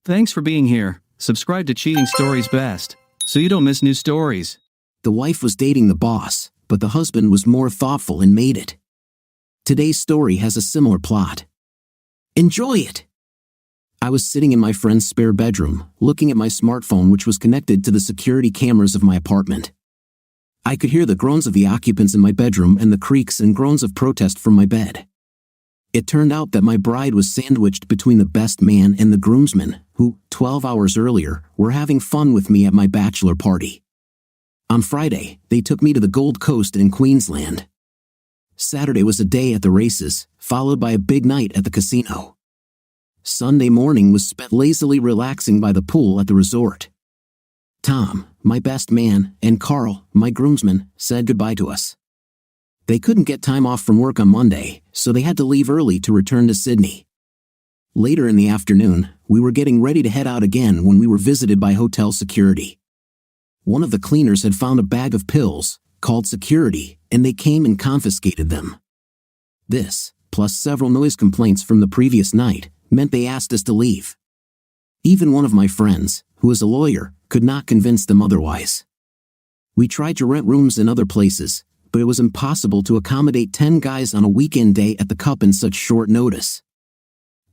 Thanks for being here. Subscribe to Cheating Stories Best, so you don't miss new stories. The wife was dating the boss, but the husband was more thoughtful and made it. Today's story has a similar plot. Enjoy it! I was sitting in my friend's spare bedroom, looking at my smartphone, which was connected to the security cameras of my apartment. I could hear the groans of the occupants in my bedroom and the creaks and groans of protest from my bed. It turned out that my bride was sandwiched between the best man and the groomsmen, who, 12 hours earlier, were having fun with me at my bachelor party. On Friday, they took me to the Gold Coast in Queensland. Saturday was a day at the races, followed by a big night at the casino. Sunday morning was spent lazily relaxing by the pool at the resort. Tom, my best man, and Carl, my groomsman, said goodbye to us. They couldn't get time off from work on Monday, so they had to leave early to return to Sydney. Later in the afternoon, we were getting ready to head out again when we were visited by hotel security. One of the cleaners had found a bag of pills, called security, and they came and confiscated them. This, plus several noise complaints from the previous night, meant they asked us to leave. Even one of my friends, who is a lawyer, could not convince them otherwise. We tried to rent rooms in other places, but it was impossible to accommodate 10 guys on a weekend day at the Cup in such short notice.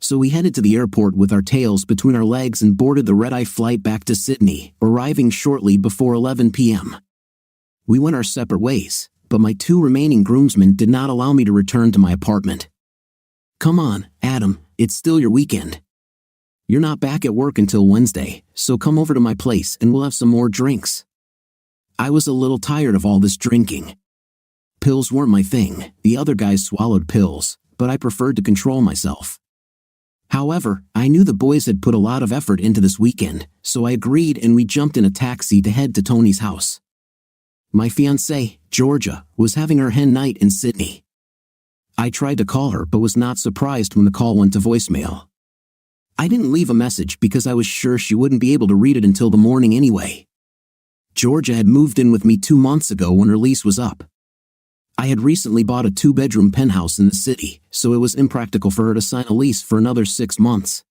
So we headed to the airport with our tails between our legs and boarded the red-eye flight back to Sydney, arriving shortly before 11 p.m. We went our separate ways, but my 2 remaining groomsmen did not allow me to return to my apartment. "Come on, Adam, it's still your weekend. You're not back at work until Wednesday, so come over to my place and we'll have some more drinks." I was a little tired of all this drinking. Pills weren't my thing. The other guys swallowed pills, but I preferred to control myself. However, I knew the boys had put a lot of effort into this weekend, so I agreed and we jumped in a taxi to head to Tony's house. My fiancée, Georgia, was having her hen night in Sydney. I tried to call her but was not surprised when the call went to voicemail. I didn't leave a message because I was sure she wouldn't be able to read it until the morning anyway. Georgia had moved in with me 2 months ago when her lease was up. I had recently bought a 2-bedroom penthouse in the city, so it was impractical for her to sign a lease for another 6 months.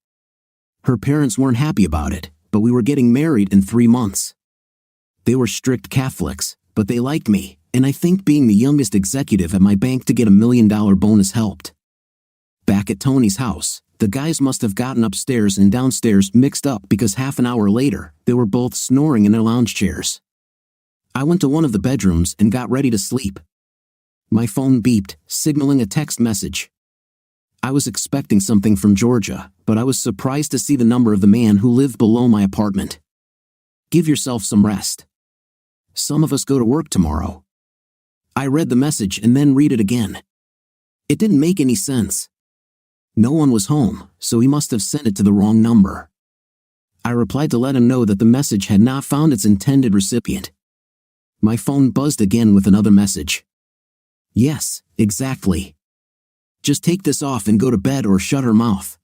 Her parents weren't happy about it, but we were getting married in 3 months. They were strict Catholics, but they liked me, and I think being the youngest executive at my bank to get $1 million bonus helped. Back at Tony's house, the guys must have gotten upstairs and downstairs mixed up because half an hour later, they were both snoring in their lounge chairs. I went to one of the bedrooms and got ready to sleep. My phone beeped, signaling a text message. I was expecting something from Georgia, but I was surprised to see the number of the man who lived below my apartment. "Give yourself some rest. Some of us go to work tomorrow." I read the message and then read it again. It didn't make any sense. No one was home, so he must have sent it to the wrong number. I replied to let him know that the message had not found its intended recipient. My phone buzzed again with another message. "Yes, exactly. Just take this off and go to bed or shut her mouth.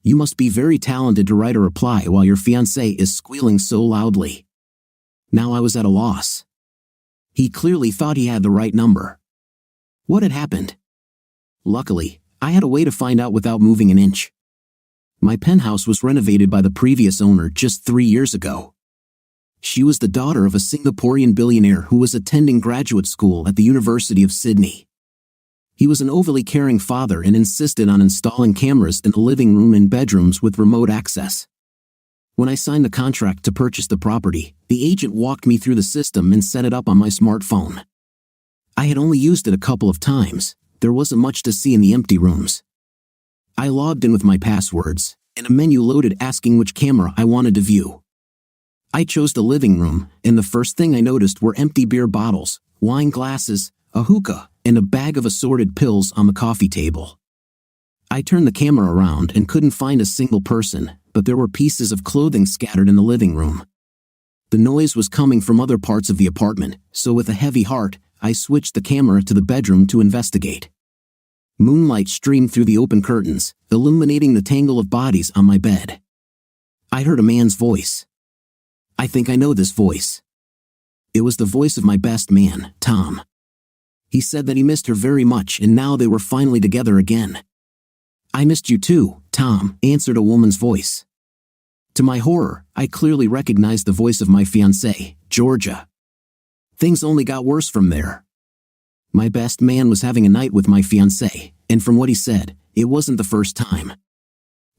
You must be very talented to write a reply while your fiancé is squealing so loudly." Now I was at a loss. He clearly thought he had the right number. What had happened? Luckily, I had a way to find out without moving an inch. My penthouse was renovated by the previous owner just 3 years ago. She was the daughter of a Singaporean billionaire who was attending graduate school at the University of Sydney. He was an overly caring father and insisted on installing cameras in the living room and bedrooms with remote access. When I signed the contract to purchase the property, the agent walked me through the system and set it up on my smartphone. I had only used it a couple of times. There wasn't much to see in the empty rooms. I logged in with my passwords, and a menu loaded asking which camera I wanted to view. I chose the living room, and the first thing I noticed were empty beer bottles, wine glasses, a hookah, and a bag of assorted pills on the coffee table. I turned the camera around and couldn't find a single person, but there were pieces of clothing scattered in the living room. The noise was coming from other parts of the apartment, so with a heavy heart, I switched the camera to the bedroom to investigate. Moonlight streamed through the open curtains, illuminating the tangle of bodies on my bed. I heard a man's voice. I think I know this voice. It was the voice of my best man, Tom. He said that he missed her very much and now they were finally together again. "I missed you too, Tom," answered a woman's voice. To my horror, I clearly recognized the voice of my fiancée, Georgia. Things only got worse from there. My best man was having a night with my fiancée, and from what he said, it wasn't the first time.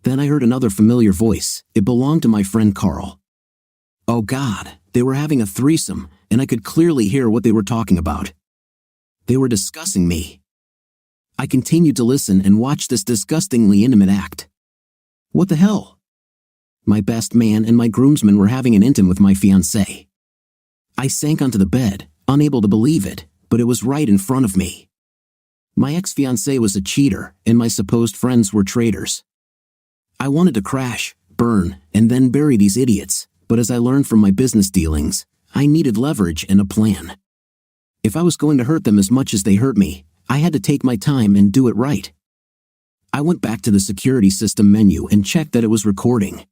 Then I heard another familiar voice. It belonged to my friend Carl. Oh God, they were having a threesome, and I could clearly hear what they were talking about. They were discussing me. I continued to listen and watch this disgustingly intimate act. What the hell? My best man and my groomsmen were having an intim with my fiancée. I sank onto the bed, unable to believe it, but it was right in front of me. My ex-fiancée was a cheater, and my supposed friends were traitors. I wanted to crash, burn, and then bury these idiots, but as I learned from my business dealings, I needed leverage and a plan. If I was going to hurt them as much as they hurt me, I had to take my time and do it right. I went back to the security system menu and checked that it was recording.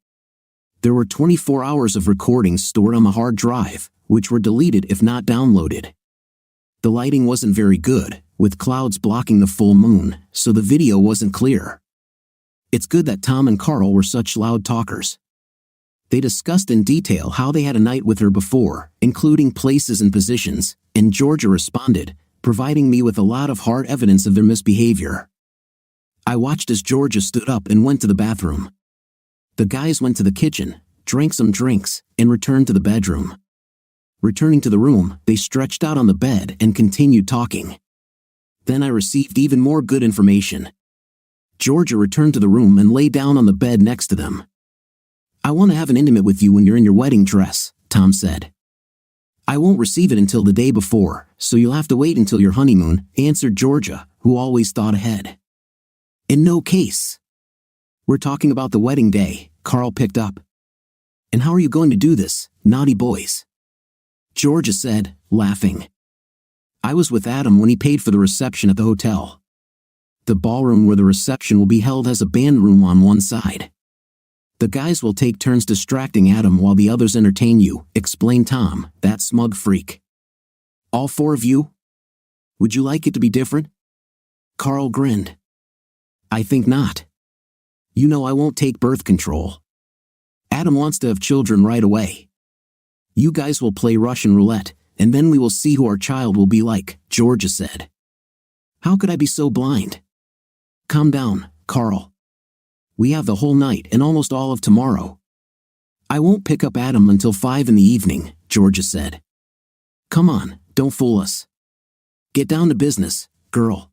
There were 24 hours of recordings stored on the hard drive, which were deleted if not downloaded. The lighting wasn't very good, with clouds blocking the full moon, so the video wasn't clear. It's good that Tom and Carl were such loud talkers. They discussed in detail how they had a night with her before, including places and positions, and Georgia responded, providing me with a lot of hard evidence of their misbehavior. I watched as Georgia stood up and went to the bathroom. The guys went to the kitchen, drank some drinks, and returned to the bedroom. Returning to the room, they stretched out on the bed and continued talking. Then I received even more good information. Georgia returned to the room and lay down on the bed next to them. I want to have an intimate with you when you're in your wedding dress, Tom said. I won't receive it until the day before, so you'll have to wait until your honeymoon, answered Georgia, who always thought ahead. In no case. We're talking about the wedding day, Carl picked up. And how are you going to do this, naughty boys? Georgia said, laughing. I was with Adam when he paid for the reception at the hotel. The ballroom where the reception will be held has a band room on one side. The guys will take turns distracting Adam while the others entertain you, explained Tom, that smug freak. All four of you? Would you like it to be different? Carl grinned. I think not. You know I won't take birth control. Adam wants to have children right away. You guys will play Russian roulette, and then we will see who our child will be like, Georgia said. How could I be so blind? Calm down, Carl. We have the whole night and almost all of tomorrow. I won't pick up Adam until 5 in the evening, Georgia said. Come on, don't fool us. Get down to business, girl.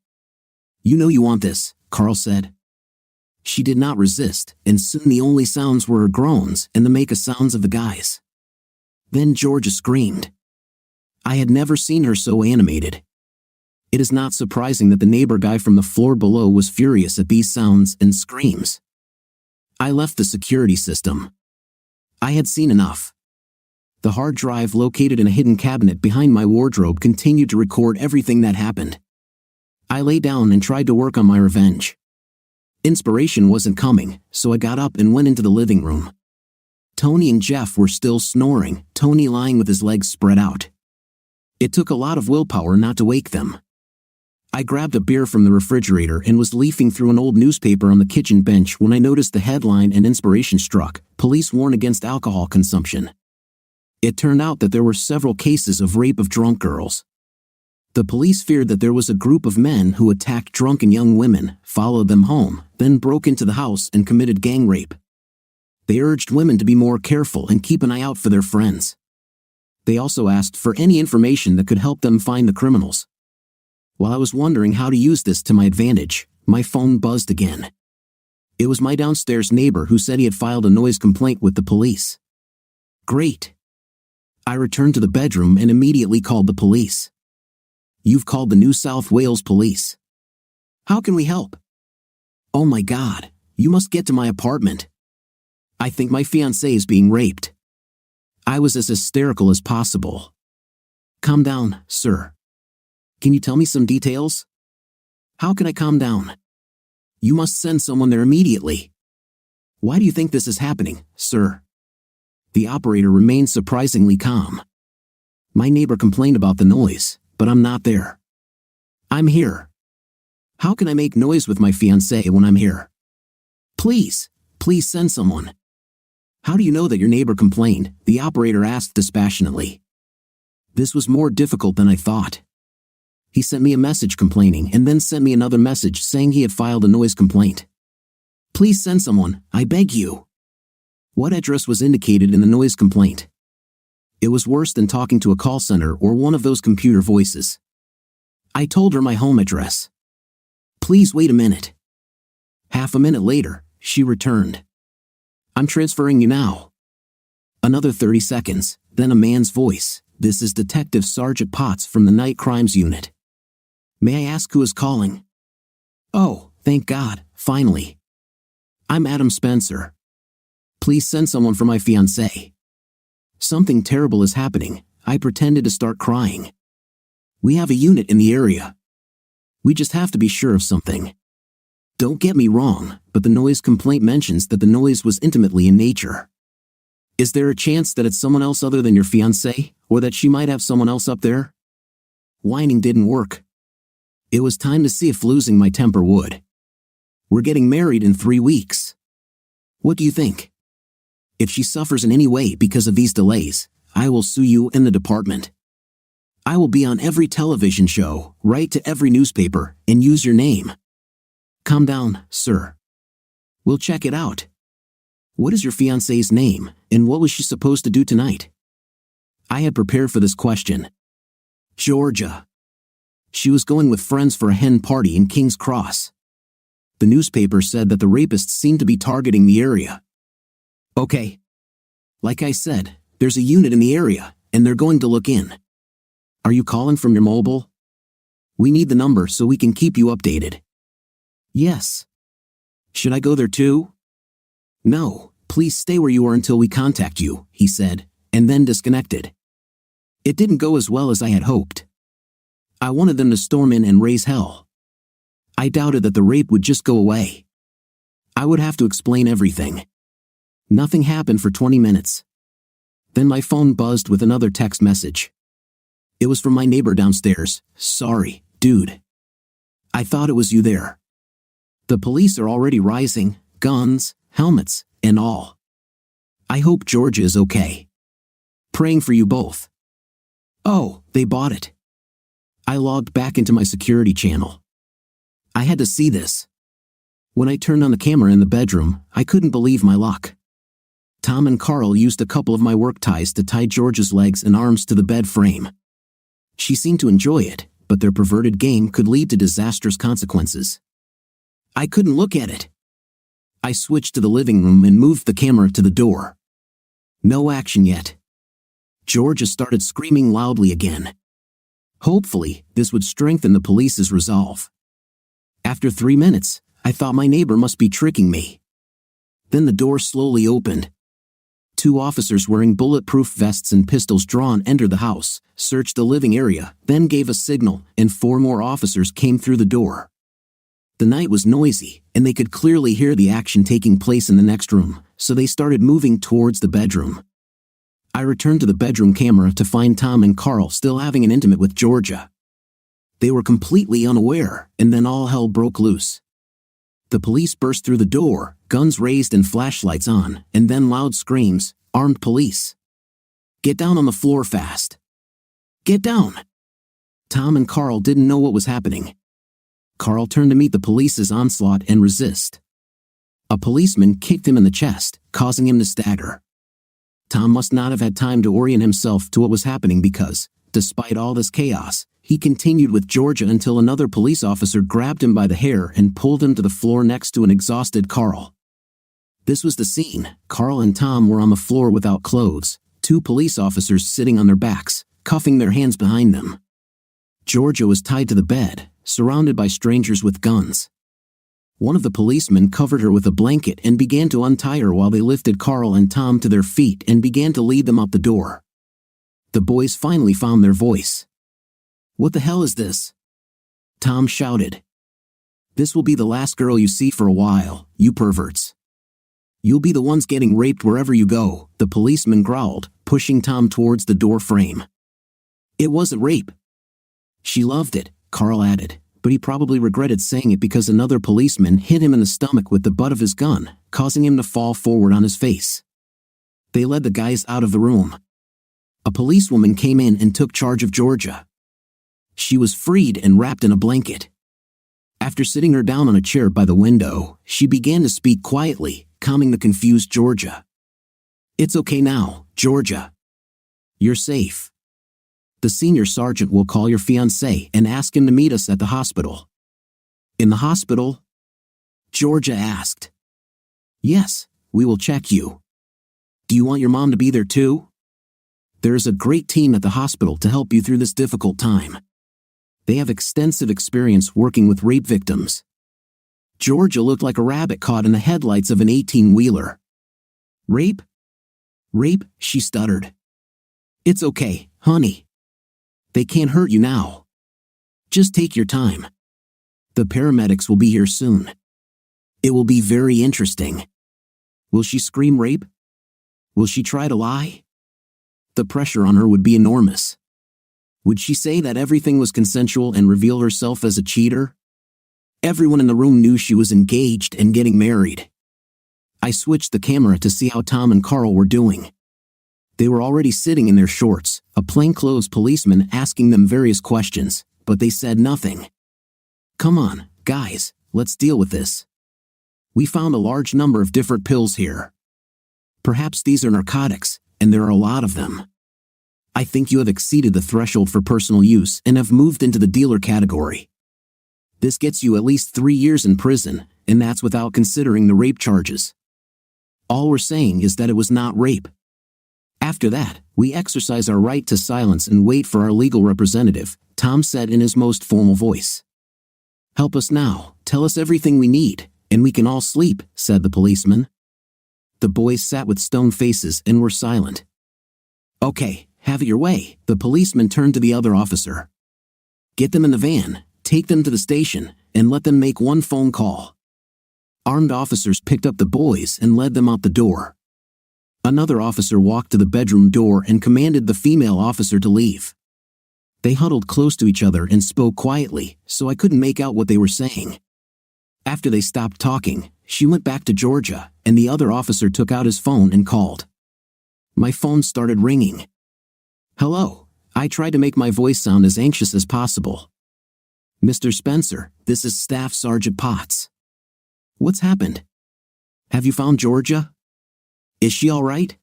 You know you want this, Carl said. She did not resist, and soon the only sounds were her groans and the make-a sounds of the guys. Then Georgia screamed. I had never seen her so animated. It is not surprising that the neighbor guy from the floor below was furious at these sounds and screams. I left the security system. I had seen enough. The hard drive located in a hidden cabinet behind my wardrobe continued to record everything that happened. I lay down and tried to work on my revenge. Inspiration wasn't coming, so I got up and went into the living room. Tony and Jeff were still snoring, Tony lying with his legs spread out. It took a lot of willpower not to wake them. I grabbed a beer from the refrigerator and was leafing through an old newspaper on the kitchen bench when I noticed the headline and inspiration struck, Police Warn Against Alcohol Consumption. It turned out that there were several cases of rape of drunk girls. The police feared that there was a group of men who attacked drunken young women, followed them home, then broke into the house and committed gang rape. They urged women to be more careful and keep an eye out for their friends. They also asked for any information that could help them find the criminals. While I was wondering how to use this to my advantage, my phone buzzed again. It was my downstairs neighbor who said he had filed a noise complaint with the police. Great. I returned to the bedroom and immediately called the police. You've called the New South Wales Police. How can we help? Oh my God, you must get to my apartment. I think my fiancée is being raped. I was as hysterical as possible. Calm down, sir. Can you tell me some details? How can I calm down? You must send someone there immediately. Why do you think this is happening, sir? The operator remained surprisingly calm. My neighbor complained about the noise, but I'm not there. I'm here. How can I make noise with my fiancée when I'm here? Please send someone. "How do you know that your neighbor complained?" the operator asked dispassionately. This was more difficult than I thought. He sent me a message complaining and then sent me another message saying he had filed a noise complaint. "Please send someone, I beg you." What address was indicated in the noise complaint? It was worse than talking to a call center or one of those computer voices. I told her my home address. "Please wait a minute." Half a minute later, she returned. "I'm transferring you now." Another 30 seconds, then a man's voice. "This is Detective Sergeant Potts from the Night Crimes Unit. May I ask who is calling?" "Oh, thank God, finally. I'm Adam Spencer. Please send someone for my fiancée." Something terrible is happening. I pretended to start crying. "We have a unit in the area. We just have to be sure of something. Don't get me wrong, but the noise complaint mentions that the noise was intimately in nature. Is there a chance that it's someone else other than your fiancée, or that she might have someone else up there?" Whining didn't work. It was time to see if losing my temper would. "We're getting married in 3 weeks. What do you think? If she suffers in any way because of these delays, I will sue you and the department. I will be on every television show, write to every newspaper, and use your name." "Calm down, sir. We'll check it out. What is your fiancée's name, and what was she supposed to do tonight?" I had prepared for this question. "Georgia. She was going with friends for a hen party in King's Cross. The newspaper said that the rapists seemed to be targeting the area." "Okay. Like I said, there's a unit in the area, and they're going to look in. Are you calling from your mobile? We need the number so we can keep you updated." "Yes." "Should I go there too?" "No, please stay where you are until we contact you," he said, and then disconnected. It didn't go as well as I had hoped. I wanted them to storm in and raise hell. I doubted that the rape would just go away. I would have to explain everything. Nothing happened for 20 minutes. Then my phone buzzed with another text message. It was from my neighbor downstairs. "Sorry, dude. I thought it was you there. The police are already rising, guns, helmets, and all. I hope Georgia is okay. Praying for you both." Oh, they bought it. I logged back into my security channel. I had to see this. When I turned on the camera in the bedroom, I couldn't believe my luck. Tom and Carl used a couple of my work ties to tie Georgia's legs and arms to the bed frame. She seemed to enjoy it, but their perverted game could lead to disastrous consequences. I couldn't look at it. I switched to the living room and moved the camera to the door. No action yet. Georgia started screaming loudly again. Hopefully, this would strengthen the police's resolve. After 3 minutes, I thought my neighbor must be tricking me. Then the door slowly opened. 2 officers wearing bulletproof vests and pistols drawn entered the house, searched the living area, then gave a signal, and 4 more officers came through the door. The night was noisy, and they could clearly hear the action taking place in the next room, so they started moving towards the bedroom. I returned to the bedroom camera to find Tom and Carl still having an intimate with Georgia. They were completely unaware, and then all hell broke loose. The police burst through the door, guns raised and flashlights on, and then loud screams, "Armed police! Get down on the floor fast! Get down!" Tom and Carl didn't know what was happening. Carl turned to meet the police's onslaught and resist. A policeman kicked him in the chest, causing him to stagger. Tom must not have had time to orient himself to what was happening because, despite all this chaos, he continued with Georgia until another police officer grabbed him by the hair and pulled him to the floor next to an exhausted Carl. This was the scene. Carl and Tom were on the floor without clothes, 2 police officers sitting on their backs, cuffing their hands behind them. Georgia was tied to the bed, surrounded by strangers with guns. One of the policemen covered her with a blanket and began to untie her while they lifted Carl and Tom to their feet and began to lead them up the door. The boys finally found their voice. "What the hell is this?" Tom shouted. "This will be the last girl you see for a while, you perverts. You'll be the ones getting raped wherever you go," the policeman growled, pushing Tom towards the door frame. "It wasn't rape." "She loved it," Carl added, but he probably regretted saying it because another policeman hit him in the stomach with the butt of his gun, causing him to fall forward on his face. They led the guys out of the room. A policewoman came in and took charge of Georgia. She was freed and wrapped in a blanket. After sitting her down on a chair by the window, she began to speak quietly, calming the confused Georgia. "It's okay now, Georgia. You're safe. The senior sergeant will call your fiancé and ask him to meet us at the hospital." "In the hospital?" Georgia asked. "Yes, we will check you. Do you want your mom to be there too? There is a great team at the hospital to help you through this difficult time. They have extensive experience working with rape victims." Georgia looked like a rabbit caught in the headlights of an 18-wheeler. "Rape? Rape?" she stuttered. "It's okay, honey. They can't hurt you now. Just take your time. The paramedics will be here soon. It will be very interesting. Will she scream rape? Will she try to lie? The pressure on her would be enormous. Would she say that everything was consensual and reveal herself as a cheater? Everyone in the room knew she was engaged and getting married. I switched the camera to see how Tom and Carl were doing. They were already sitting in their shorts, a plainclothes policeman asking them various questions, but they said nothing. "Come on, guys, let's deal with this. We found a large number of different pills here. Perhaps these are narcotics, and there are a lot of them. I think you have exceeded the threshold for personal use and have moved into the dealer category. This gets you at least 3 years in prison, and that's without considering the rape charges. All we're saying is that it was not rape. After that, we exercise our right to silence and wait for our legal representative," Tom said in his most formal voice. "Help us now, tell us everything we need, and we can all sleep," said the policeman. The boys sat with stone faces and were silent. "Okay, have it your way," the policeman turned to the other officer. "Get them in the van, take them to the station, and let them make one phone call." Armed officers picked up the boys and led them out the door. Another officer walked to the bedroom door and commanded the female officer to leave. They huddled close to each other and spoke quietly, so I couldn't make out what they were saying. After they stopped talking, she went back to Georgia, and the other officer took out his phone and called. My phone started ringing. "Hello," I tried to make my voice sound as anxious as possible. "Mr. Spencer, this is Staff Sergeant Potts. What's happened? Have you found Georgia? Is she all right?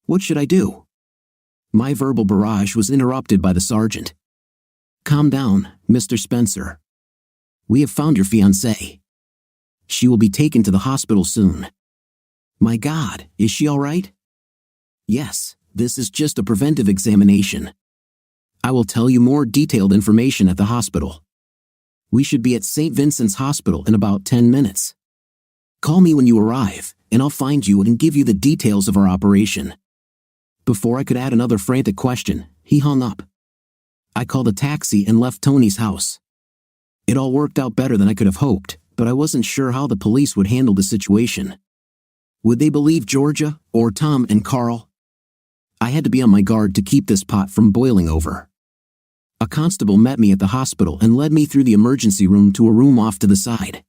What should I do?" My verbal barrage was interrupted by the sergeant. "Calm down, Mr. Spencer. We have found your fiancée. She will be taken to the hospital soon." "My God, is she all right?" "Yes, this is just a preventive examination. I will tell you more detailed information at the hospital. We should be at St. Vincent's Hospital in about 10 minutes. Call me when you arrive, and I'll find you and give you the details of our operation." Before I could add another frantic question, he hung up. I called a taxi and left Tony's house. It all worked out better than I could have hoped, but I wasn't sure how the police would handle the situation. Would they believe Georgia, or Tom and Carl? I had to be on my guard to keep this pot from boiling over. A constable met me at the hospital and led me through the emergency room to a room off to the side.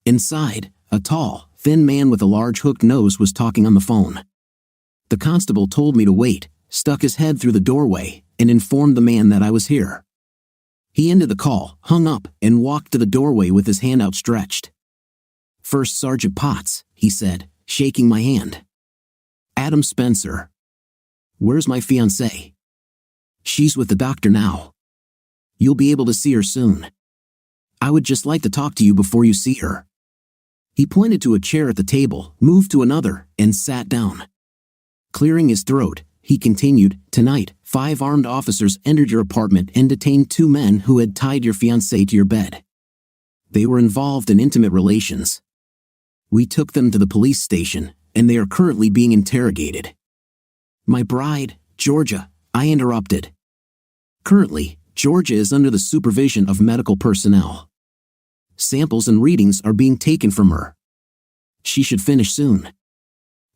Inside, a tall, thin man with a large hooked nose was talking on the phone. The constable told me to wait, stuck his head through the doorway, and informed the man that I was here. He ended the call, hung up, and walked to the doorway with his hand outstretched. "First Sergeant Potts," he said, shaking my hand. "Adam Spencer. Where's my fiancée? She's with the doctor now. You'll be able to see her soon. I would just like to talk to you before you see her." He pointed to a chair at the table, moved to another, and sat down. Clearing his throat, he continued, "Tonight, 5 armed officers entered your apartment and detained 2 men who had tied your fiancée to your bed. They were involved in intimate relations. We took them to the police station, and they are currently being interrogated." "My bride, Georgia," I interrupted. "Currently, Georgia is under the supervision of medical personnel. Samples and readings are being taken from her. She should finish soon.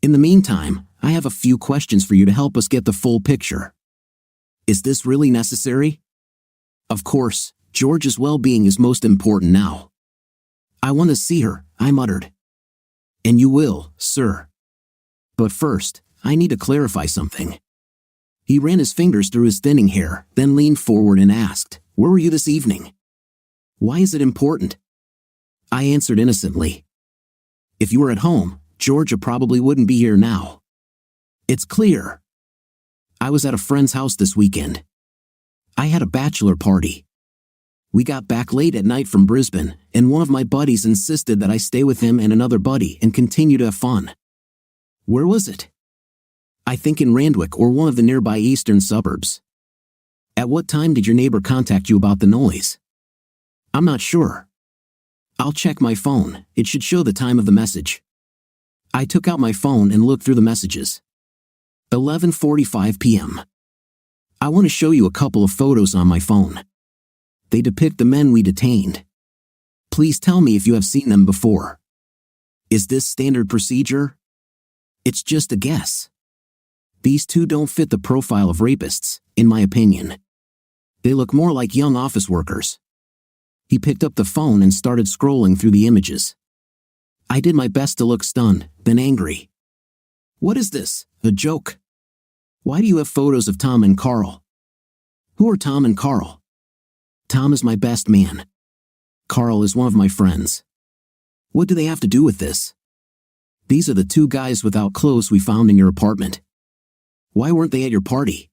In the meantime, I have a few questions for you to help us get the full picture. Is this really necessary? Of course, Georgia's well-being is most important now." "I want to see her," I muttered. "And you will, sir. But first, I need to clarify something." He ran his fingers through his thinning hair, then leaned forward and asked, "Where were you this evening? Why is it important?" I answered innocently. "If you were at home, Georgia probably wouldn't be here now." "It's clear. I was at a friend's house this weekend. I had a bachelor party. We got back late at night from Brisbane, and one of my buddies insisted that I stay with him and another buddy and continue to have fun." "Where was it?" "I think in Randwick or one of the nearby eastern suburbs." "At what time did your neighbor contact you about the noise?" "I'm not sure. I'll check my phone, it should show the time of the message." I took out my phone and looked through the messages. 11:45 p.m. "I want to show you a couple of photos on my phone. They depict the men we detained. Please tell me if you have seen them before. Is this standard procedure? It's just a guess. These two don't fit the profile of rapists, in my opinion. They look more like young office workers." He picked up the phone and started scrolling through the images. I did my best to look stunned, then angry. "What is this, a joke? Why do you have photos of Tom and Carl?" "Who are Tom and Carl?" "Tom is my best man. Carl is one of my friends." "What do they have to do with this?" "These are the two guys without clothes we found in your apartment." "Why weren't they at your party?"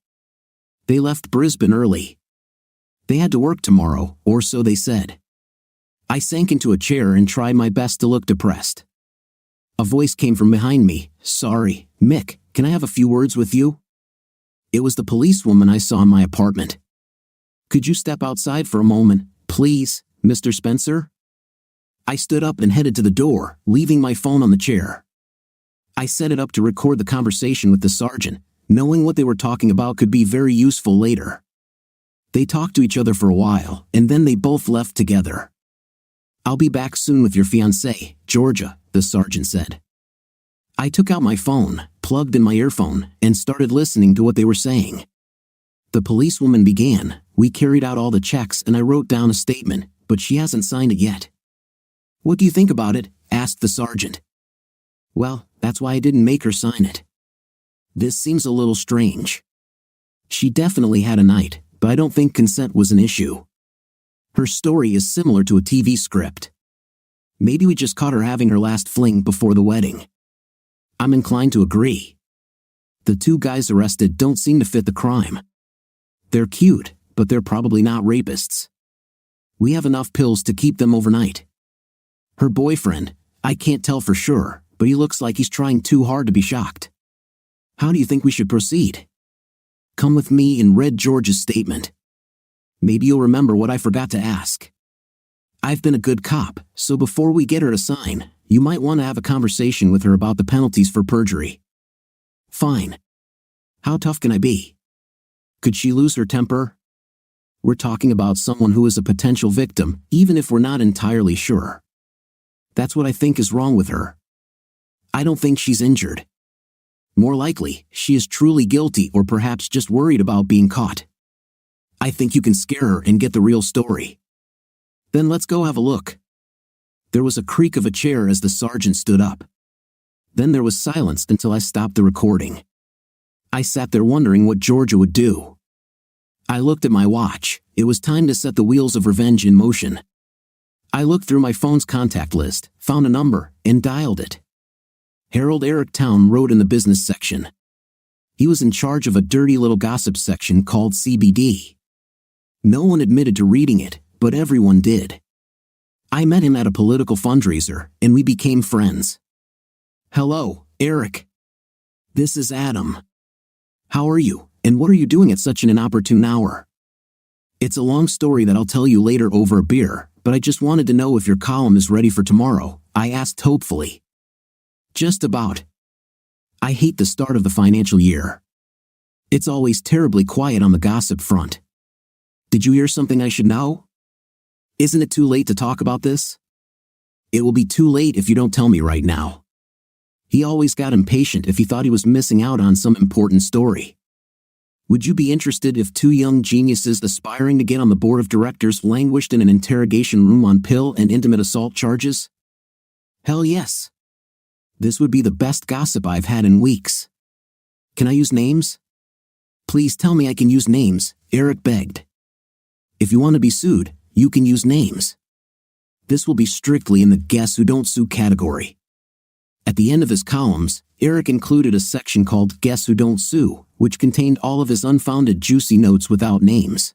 "They left Brisbane early. They had to work tomorrow, or so they said." I sank into a chair and tried my best to look depressed. A voice came from behind me. "Sorry, Mick, can I have a few words with you?" It was the policewoman I saw in my apartment. "Could you step outside for a moment, please, Mr. Spencer?" I stood up and headed to the door, leaving my phone on the chair. I set it up to record the conversation with the sergeant, knowing what they were talking about could be very useful later. They talked to each other for a while, and then they both left together. "I'll be back soon with your fiancée, Georgia," the sergeant said. I took out my phone, plugged in my earphone, and started listening to what they were saying. The policewoman began, "We carried out all the checks and I wrote down a statement, but she hasn't signed it yet." "What do you think about it?" asked the sergeant. "Well, that's why I didn't make her sign it. This seems a little strange. She definitely had a night, but I don't think consent was an issue. Her story is similar to a TV script. Maybe we just caught her having her last fling before the wedding." I'm inclined to agree. The two guys arrested don't seem to fit the crime. They're cute, but they're probably not rapists. We have enough pills to keep them overnight. Her boyfriend, I can't tell for sure, but he looks like he's trying too hard to be shocked. How do you think we should proceed? Come with me and read George's statement. Maybe you'll remember what I forgot to ask. I've been a good cop, so before we get her to sign, you might want to have a conversation with her about the penalties for perjury. Fine. How tough can I be? Could she lose her temper? We're talking about someone who is a potential victim, even if we're not entirely sure. That's what I think is wrong with her. I don't think she's injured. More likely, she is truly guilty or perhaps just worried about being caught. I think you can scare her and get the real story. Then let's go have a look. There was a creak of a chair as the sergeant stood up. Then there was silence until I stopped the recording. I sat there wondering what Georgia would do. I looked at my watch. It was time to set the wheels of revenge in motion. I looked through my phone's contact list, found a number, and dialed it. Harold Eric Town wrote in the business section. He was in charge of a dirty little gossip section called CBD. No one admitted to reading it, but everyone did. I met him at a political fundraiser, and we became friends. Hello, Eric. This is Adam. How are you, and what are you doing at such an inopportune hour? It's a long story that I'll tell you later over a beer, but I just wanted to know if your column is ready for tomorrow, I asked hopefully. Just about. I hate the start of the financial year. It's always terribly quiet on the gossip front. Did you hear something I should know? Isn't it too late to talk about this? It will be too late if you don't tell me right now. He always got impatient if he thought he was missing out on some important story. Would you be interested if two young geniuses aspiring to get on the board of directors languished in an interrogation room on pill and intimate assault charges? Hell yes. This would be the best gossip I've had in weeks. Can I use names? Please tell me I can use names, Eric begged. If you want to be sued, you can use names. This will be strictly in the guess who don't sue category. At the end of his columns, Eric included a section called Guess Who Don't Sue, which contained all of his unfounded juicy notes without names.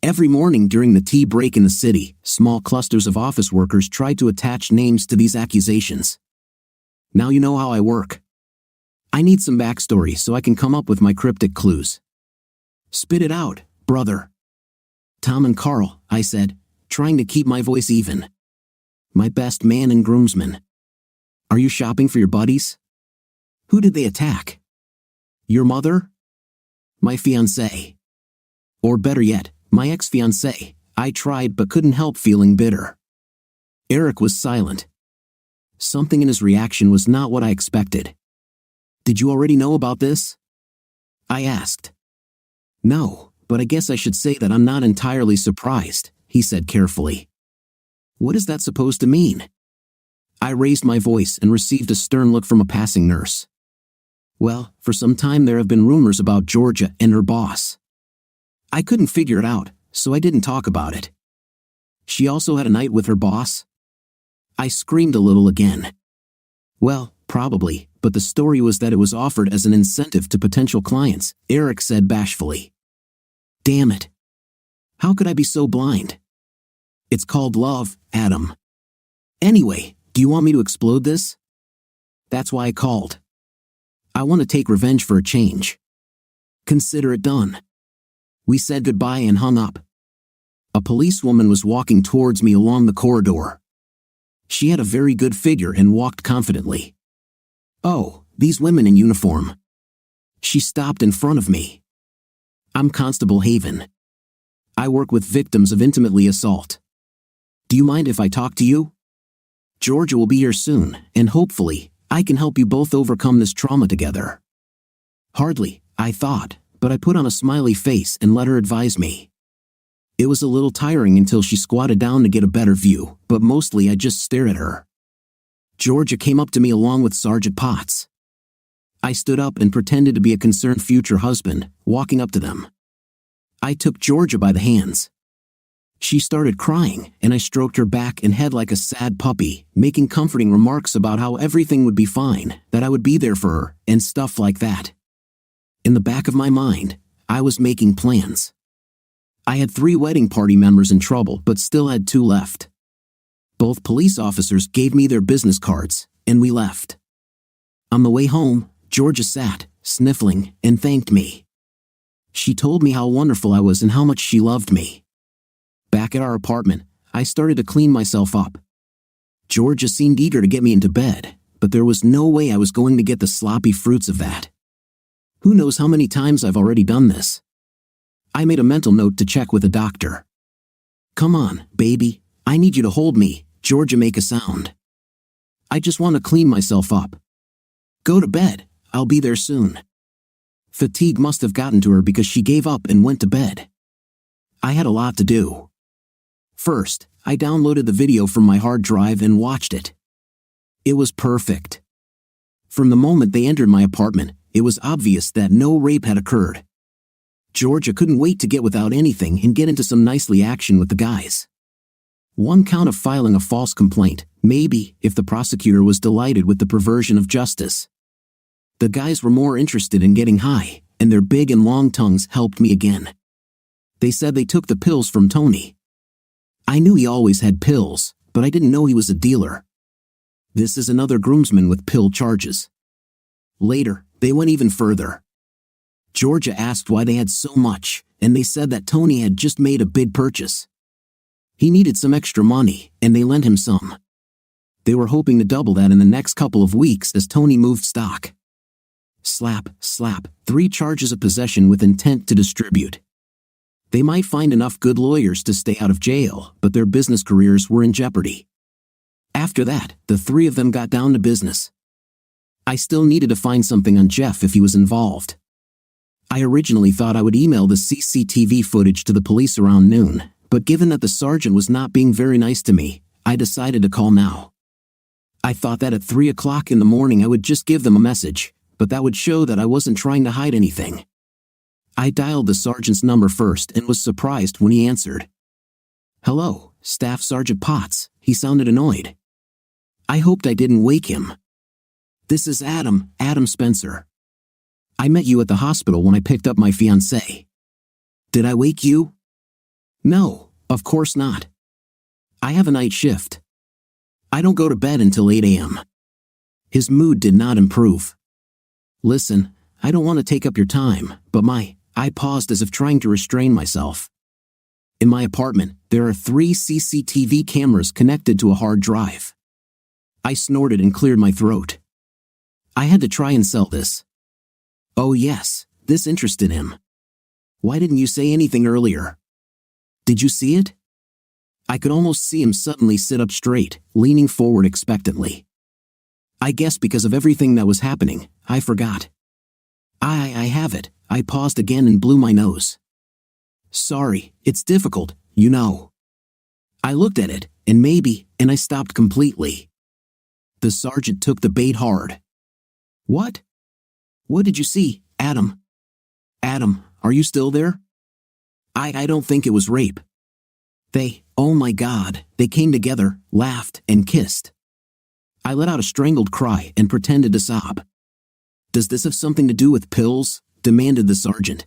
Every morning during the tea break in the city, small clusters of office workers tried to attach names to these accusations. Now you know how I work. I need some backstory so I can come up with my cryptic clues. Spit it out, brother. Tom and Carl, I said, trying to keep my voice even. My best man and groomsman. Are you shopping for your buddies? Who did they attack? Your mother? My fiancée. Or better yet, my ex-fiancée. I tried but couldn't help feeling bitter. Eric was silent. Something in his reaction was not what I expected. Did you already know about this? I asked. No, but I guess I should say that I'm not entirely surprised, he said carefully. What is that supposed to mean? I raised my voice and received a stern look from a passing nurse. Well, for some time there have been rumors about Georgia and her boss. I couldn't figure it out, so I didn't talk about it. She also had a night with her boss? I screamed a little again. Well, probably, but the story was that it was offered as an incentive to potential clients, Eric said bashfully. Damn it. How could I be so blind? It's called love, Adam. Anyway, do you want me to explode this? That's why I called. I want to take revenge for a change. Consider it done. We said goodbye and hung up. A policewoman was walking towards me along the corridor. She had a very good figure and walked confidently. Oh, these women in uniform. She stopped in front of me. I'm Constable Haven. I work with victims of intimately assault. Do you mind if I talk to you? Georgia will be here soon, and hopefully, I can help you both overcome this trauma together. Hardly, I thought, but I put on a smiley face and let her advise me. It was a little tiring until she squatted down to get a better view, but mostly I just stared at her. Georgia came up to me along with Sergeant Potts. I stood up and pretended to be a concerned future husband, walking up to them. I took Georgia by the hands. She started crying, and I stroked her back and head like a sad puppy, making comforting remarks about how everything would be fine, that I would be there for her, and stuff like that. In the back of my mind, I was making plans. I had 3 wedding party members in trouble but still had 2 left. Both police officers gave me their business cards, and we left. On the way home, Georgia sat, sniffling, and thanked me. She told me how wonderful I was and how much she loved me. Back at our apartment, I started to clean myself up. Georgia seemed eager to get me into bed, but there was no way I was going to get the sloppy fruits of that. Who knows how many times I've already done this? I made a mental note to check with a doctor. Come on, baby, I need you to hold me, Georgia make a sound. I just want to clean myself up. Go to bed, I'll be there soon. Fatigue must have gotten to her because she gave up and went to bed. I had a lot to do. First, I downloaded the video from my hard drive and watched it. It was perfect. From the moment they entered my apartment, it was obvious that no rape had occurred. Georgia couldn't wait to get without anything and get into some nicely action with the guys. One count of filing a false complaint, maybe, if the prosecutor was delighted with the perversion of justice. The guys were more interested in getting high, and their big and long tongues helped me again. They said they took the pills from Tony. I knew he always had pills, but I didn't know he was a dealer. This is another groomsman with pill charges. Later, they went even further. Georgia asked why they had so much, and they said that Tony had just made a big purchase. He needed some extra money, and they lent him some. They were hoping to double that in the next couple of weeks as Tony moved stock. Slap, slap, 3 charges of possession with intent to distribute. They might find enough good lawyers to stay out of jail, but their business careers were in jeopardy. After that, the 3 of them got down to business. I still needed to find something on Jeff if he was involved. I originally thought I would email the CCTV footage to the police around noon, but given that the sergeant was not being very nice to me, I decided to call now. I thought that at 3 o'clock in the morning I would just give them a message, but that would show that I wasn't trying to hide anything. I dialed the sergeant's number first and was surprised when he answered. "Hello, Staff Sergeant Potts," he sounded annoyed. I hoped I didn't wake him. "This is Adam Spencer. I met you at the hospital when I picked up my fiancée. Did I wake you?" "No, of course not. I have a night shift. I don't go to bed until 8 a.m. His mood did not improve. "Listen, I don't want to take up your time, but I paused as if trying to restrain myself. "In my apartment, there are 3 CCTV cameras connected to a hard drive." I snorted and cleared my throat. I had to try and sell this. "Oh yes, this interested him. Why didn't you say anything earlier? Did you see it?" I could almost see him suddenly sit up straight, leaning forward expectantly. "I guess because of everything that was happening, I forgot." I have it." I paused again and blew my nose. "Sorry, it's difficult, you know." I looked at it, and I stopped completely. The sergeant took the bait hard. "What? What did you see, Adam? Adam, are you still there?" I don't think it was rape. Oh my God, they came together, laughed, and kissed." I let out a strangled cry and pretended to sob. "Does this have something to do with pills?" demanded the sergeant.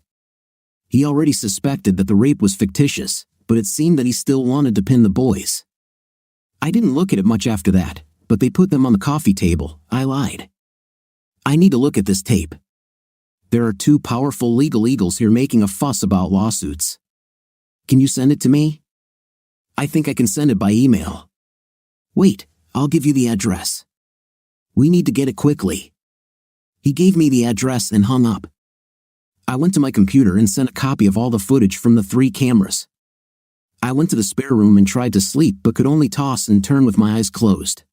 He already suspected that the rape was fictitious, but it seemed that he still wanted to pin the boys. I didn't look at it much after that, but they put them on the coffee table. I lied. "I need to look at this tape. There are 2 powerful legal eagles here making a fuss about lawsuits. Can you send it to me?" "I think I can send it by email." "Wait, I'll give you the address. We need to get it quickly." He gave me the address and hung up. I went to my computer and sent a copy of all the footage from the 3 cameras. I went to the spare room and tried to sleep but could only toss and turn with my eyes closed.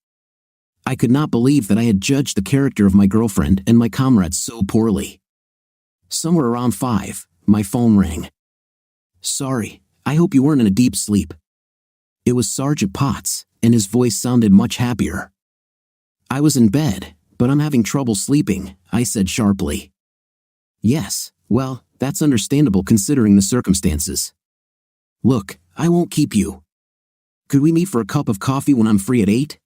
I could not believe that I had judged the character of my girlfriend and my comrades so poorly. Somewhere around 5, my phone rang. "Sorry, I hope you weren't in a deep sleep." It was Sergeant Potts, and his voice sounded much happier. "I was in bed, but I'm having trouble sleeping," I said sharply. "Yes, well, that's understandable considering the circumstances. Look, I won't keep you. Could we meet for a cup of coffee when I'm free at 8?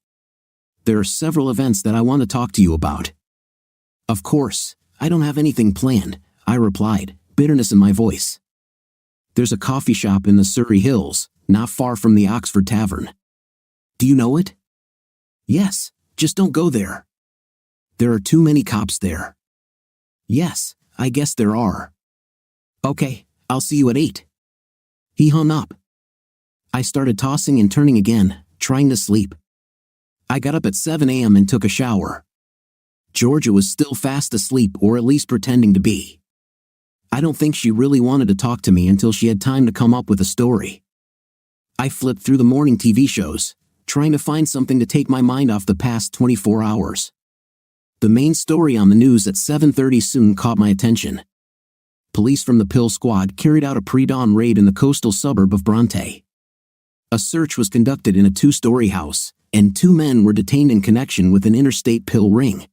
There are several events that I want to talk to you about." "Of course, I don't have anything planned," I replied, bitterness in my voice. "There's a coffee shop in the Surrey Hills, not far from the Oxford Tavern. Do you know it?" "Yes, just don't go there. There are too many cops there." "Yes, I guess there are." "Okay, I'll see you at 8. He hung up. I started tossing and turning again, trying to sleep. I got up at 7 a.m. and took a shower. Georgia was still fast asleep, or at least pretending to be. I don't think she really wanted to talk to me until she had time to come up with a story. I flipped through the morning TV shows, trying to find something to take my mind off the past 24 hours. The main story on the news at 7:30 soon caught my attention. Police from the Pill Squad carried out a pre-dawn raid in the coastal suburb of Bronte. A search was conducted in a 2-story house, and 2 men were detained in connection with an interstate pill ring.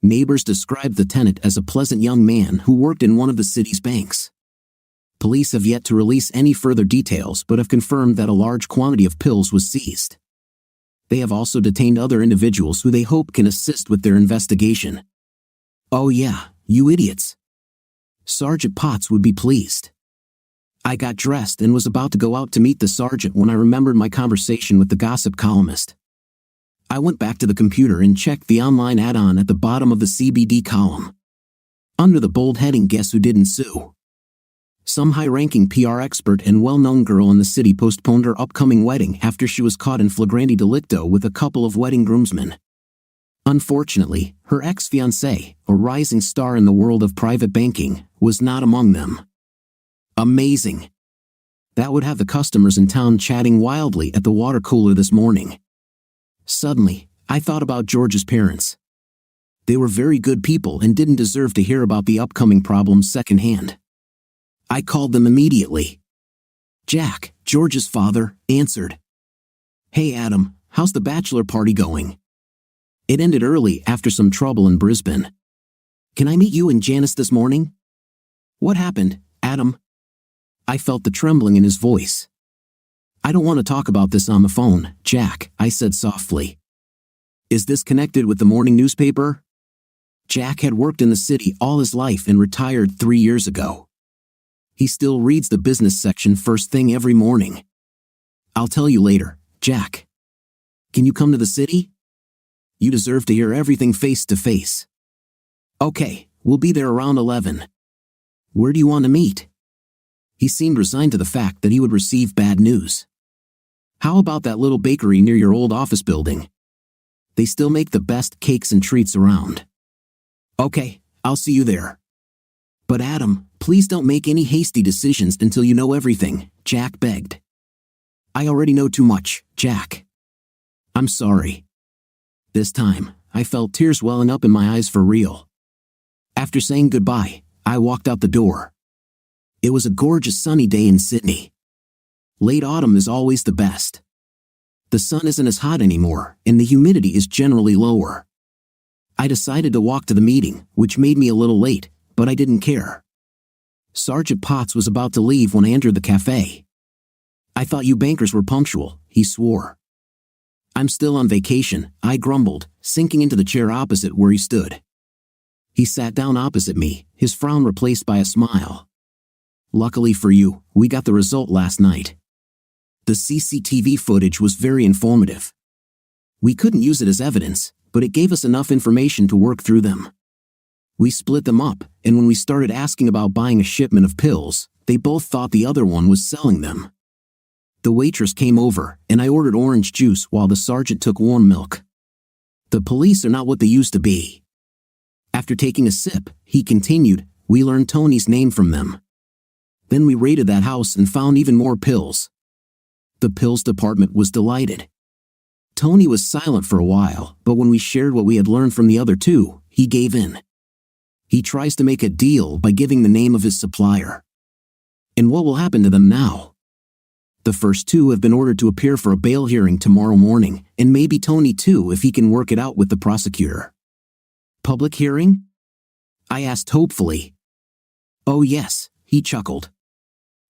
Neighbors described the tenant as a pleasant young man who worked in one of the city's banks. Police have yet to release any further details but have confirmed that a large quantity of pills was seized. They have also detained other individuals who they hope can assist with their investigation. Oh yeah, you idiots. Sergeant Potts would be pleased. I got dressed and was about to go out to meet the sergeant when I remembered my conversation with the gossip columnist. I went back to the computer and checked the online add-on at the bottom of the CBD column. Under the bold heading, "Guess who didn't sue?" Some high-ranking PR expert and well-known girl in the city postponed her upcoming wedding after she was caught in flagrante delicto with a couple of wedding groomsmen. Unfortunately, her ex-fiancé, a rising star in the world of private banking, was not among them. Amazing. That would have the customers in town chatting wildly at the water cooler this morning. Suddenly, I thought about George's parents. They were very good people and didn't deserve to hear about the upcoming problems secondhand. I called them immediately. Jack, George's father, answered. "Hey Adam, how's the bachelor party going?" It ended early after some trouble in Brisbane. Can I meet you and Janice this morning? What happened, Adam? I felt the trembling in his voice. I don't want to talk about this on the phone, Jack, I said softly. Is this connected with the morning newspaper? Jack had worked in the city all his life and retired 3 years ago. He still reads the business section first thing every morning. I'll tell you later, Jack. Can you come to the city? You deserve to hear everything face to face. Okay, we'll be there around 11. Where do you want to meet? He seemed resigned to the fact that he would receive bad news. How about that little bakery near your old office building? They still make the best cakes and treats around. Okay, I'll see you there. But Adam, please don't make any hasty decisions until you know everything, Jack begged. I already know too much, Jack. I'm sorry. This time, I felt tears welling up in my eyes for real. After saying goodbye, I walked out the door. It was a gorgeous sunny day in Sydney. Late autumn is always the best. The sun isn't as hot anymore, and the humidity is generally lower. I decided to walk to the meeting, which made me a little late, but I didn't care. Sergeant Potts was about to leave when I entered the cafe. I thought you bankers were punctual, he swore. I'm still on vacation, I grumbled, sinking into the chair opposite where he stood. He sat down opposite me, his frown replaced by a smile. Luckily for you, we got the result last night. The CCTV footage was very informative. We couldn't use it as evidence, but it gave us enough information to work through them. We split them up, and when we started asking about buying a shipment of pills, they both thought the other one was selling them. The waitress came over, and I ordered orange juice while the sergeant took warm milk. The police are not what they used to be. After taking a sip, he continued, we learned Tony's name from them. Then we raided that house and found even more pills. The pills department was delighted. Tony was silent for a while, but when we shared what we had learned from the other two, he gave in. He tries to make a deal by giving the name of his supplier. And what will happen to them now? The first two have been ordered to appear for a bail hearing tomorrow morning, and maybe Tony too if he can work it out with the prosecutor. Public hearing? I asked hopefully. Oh yes, he chuckled.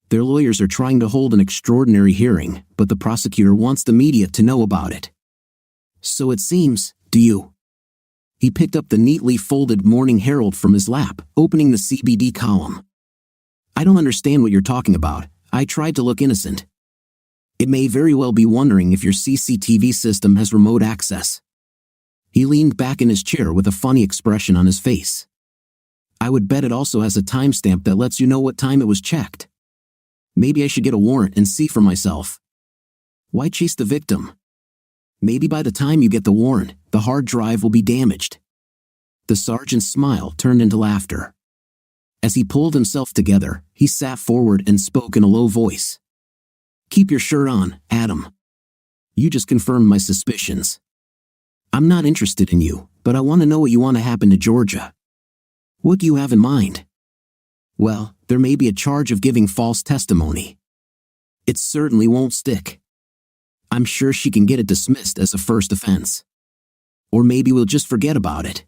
Their lawyers are trying to hold an extraordinary hearing, but the prosecutor wants the media to know about it. So it seems, do you? He picked up the neatly folded Morning Herald from his lap, opening the CBD column. I don't understand what you're talking about, I tried to look innocent. It may very well be wondering if your CCTV system has remote access. He leaned back in his chair with a funny expression on his face. I would bet it also has a timestamp that lets you know what time it was checked. Maybe I should get a warrant and see for myself. Why chase the victim? Maybe by the time you get the warrant, the hard drive will be damaged. The sergeant's smile turned into laughter. As he pulled himself together, he sat forward and spoke in a low voice. Keep your shirt on, Adam. You just confirmed my suspicions. I'm not interested in you, but I want to know what you want to happen to Georgia. What do you have in mind? Well, there may be a charge of giving false testimony. It certainly won't stick. I'm sure she can get it dismissed as a first offense. Or maybe we'll just forget about it.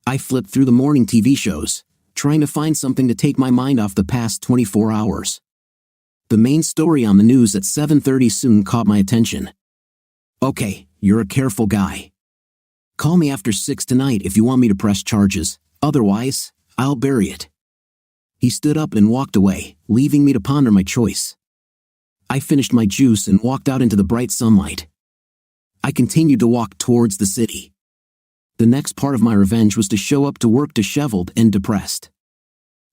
I flipped through the morning TV shows, trying to find something to take my mind off the past 24 hours. The main story on the news at 7:30 soon caught my attention. Okay, you're a careful guy. Call me after 6 tonight if you want me to press charges, otherwise, I'll bury it. He stood up and walked away, leaving me to ponder my choice. I finished my juice and walked out into the bright sunlight. I continued to walk towards the city. The next part of my revenge was to show up to work disheveled and depressed.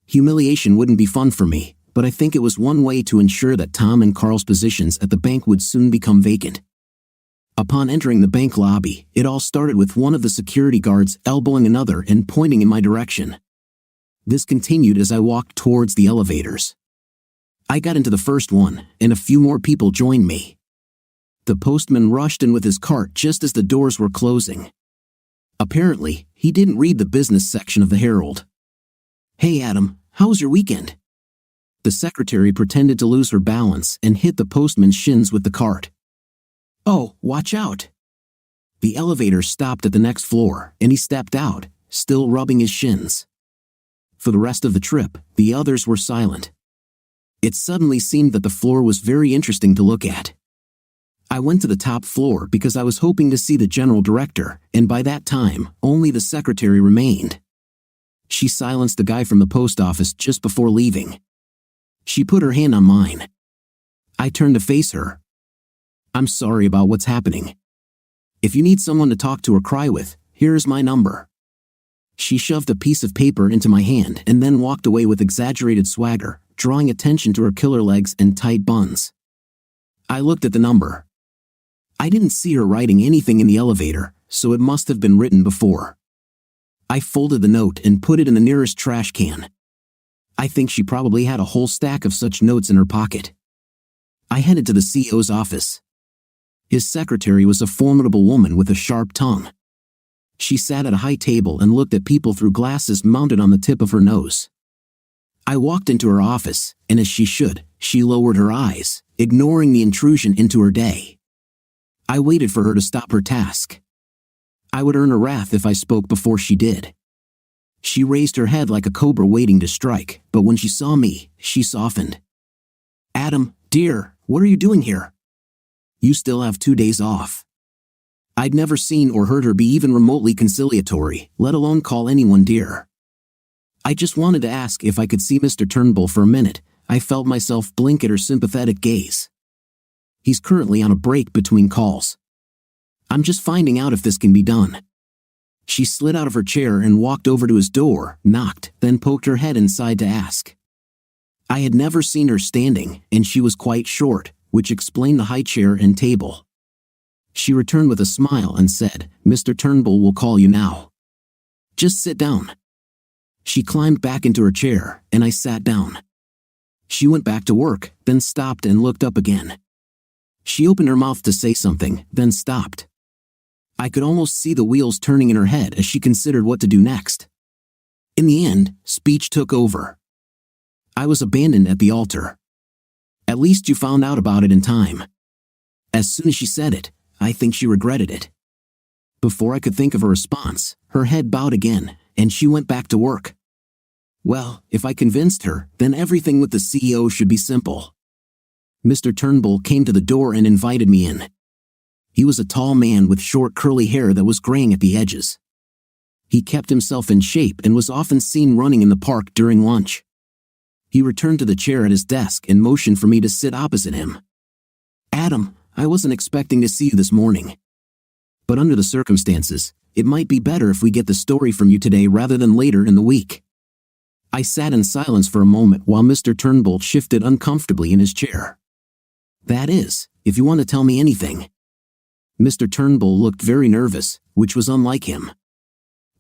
Humiliation wouldn't be fun for me, but I think it was one way to ensure that Tom and Carl's positions at the bank would soon become vacant. Upon entering the bank lobby, it all started with one of the security guards elbowing another and pointing in my direction. This continued as I walked towards the elevators. I got into the first one, and a few more people joined me. The postman rushed in with his cart just as the doors were closing. Apparently, he didn't read the business section of the Herald. Hey Adam, how was your weekend? The secretary pretended to lose her balance and hit the postman's shins with the cart. Oh, watch out! The elevator stopped at the next floor, and he stepped out, still rubbing his shins. For the rest of the trip, the others were silent. It suddenly seemed that the floor was very interesting to look at. I went to the top floor because I was hoping to see the general director, and by that time, only the secretary remained. She silenced the guy from the post office just before leaving. She put her hand on mine. I turned to face her. "I'm sorry about what's happening. If you need someone to talk to or cry with, here's my number." She shoved a piece of paper into my hand and then walked away with exaggerated swagger, drawing attention to her killer legs and tight buns. I looked at the number. I didn't see her writing anything in the elevator, so it must have been written before. I folded the note and put it in the nearest trash can. I think she probably had a whole stack of such notes in her pocket. I headed to the CEO's office. His secretary was a formidable woman with a sharp tongue. She sat at a high table and looked at people through glasses mounted on the tip of her nose. I walked into her office, and as she should, she lowered her eyes, ignoring the intrusion into her day. I waited for her to stop her task. I would earn her wrath if I spoke before she did. She raised her head like a cobra waiting to strike, but when she saw me, she softened. "Adam, dear, what are you doing here? You still have 2 days off." I'd never seen or heard her be even remotely conciliatory, let alone call anyone dear. "I just wanted to ask if I could see Mr. Turnbull for a minute." I felt myself blink at her sympathetic gaze. "He's currently on a break between calls. I'm just finding out if this can be done." She slid out of her chair and walked over to his door, knocked, then poked her head inside to ask. I had never seen her standing, and she was quite short, which explained the high chair and table. She returned with a smile and said, "Mr. Turnbull will call you now. Just sit down." She climbed back into her chair, and I sat down. She went back to work, then stopped and looked up again. She opened her mouth to say something, then stopped. I could almost see the wheels turning in her head as she considered what to do next. In the end, speech took over. I was abandoned at the altar. "At least you found out about it in time." As soon as she said it, I think she regretted it. Before I could think of a response, her head bowed again, and she went back to work. Well, if I convinced her, then everything with the CEO should be simple. Mr. Turnbull came to the door and invited me in. He was a tall man with short curly hair that was graying at the edges. He kept himself in shape and was often seen running in the park during lunch. He returned to the chair at his desk and motioned for me to sit opposite him. "Adam, I wasn't expecting to see you this morning. But under the circumstances, it might be better if we get the story from you today rather than later in the week." I sat in silence for a moment while Mr. Turnbull shifted uncomfortably in his chair. "That is, if you want to tell me anything." Mr. Turnbull looked very nervous, which was unlike him.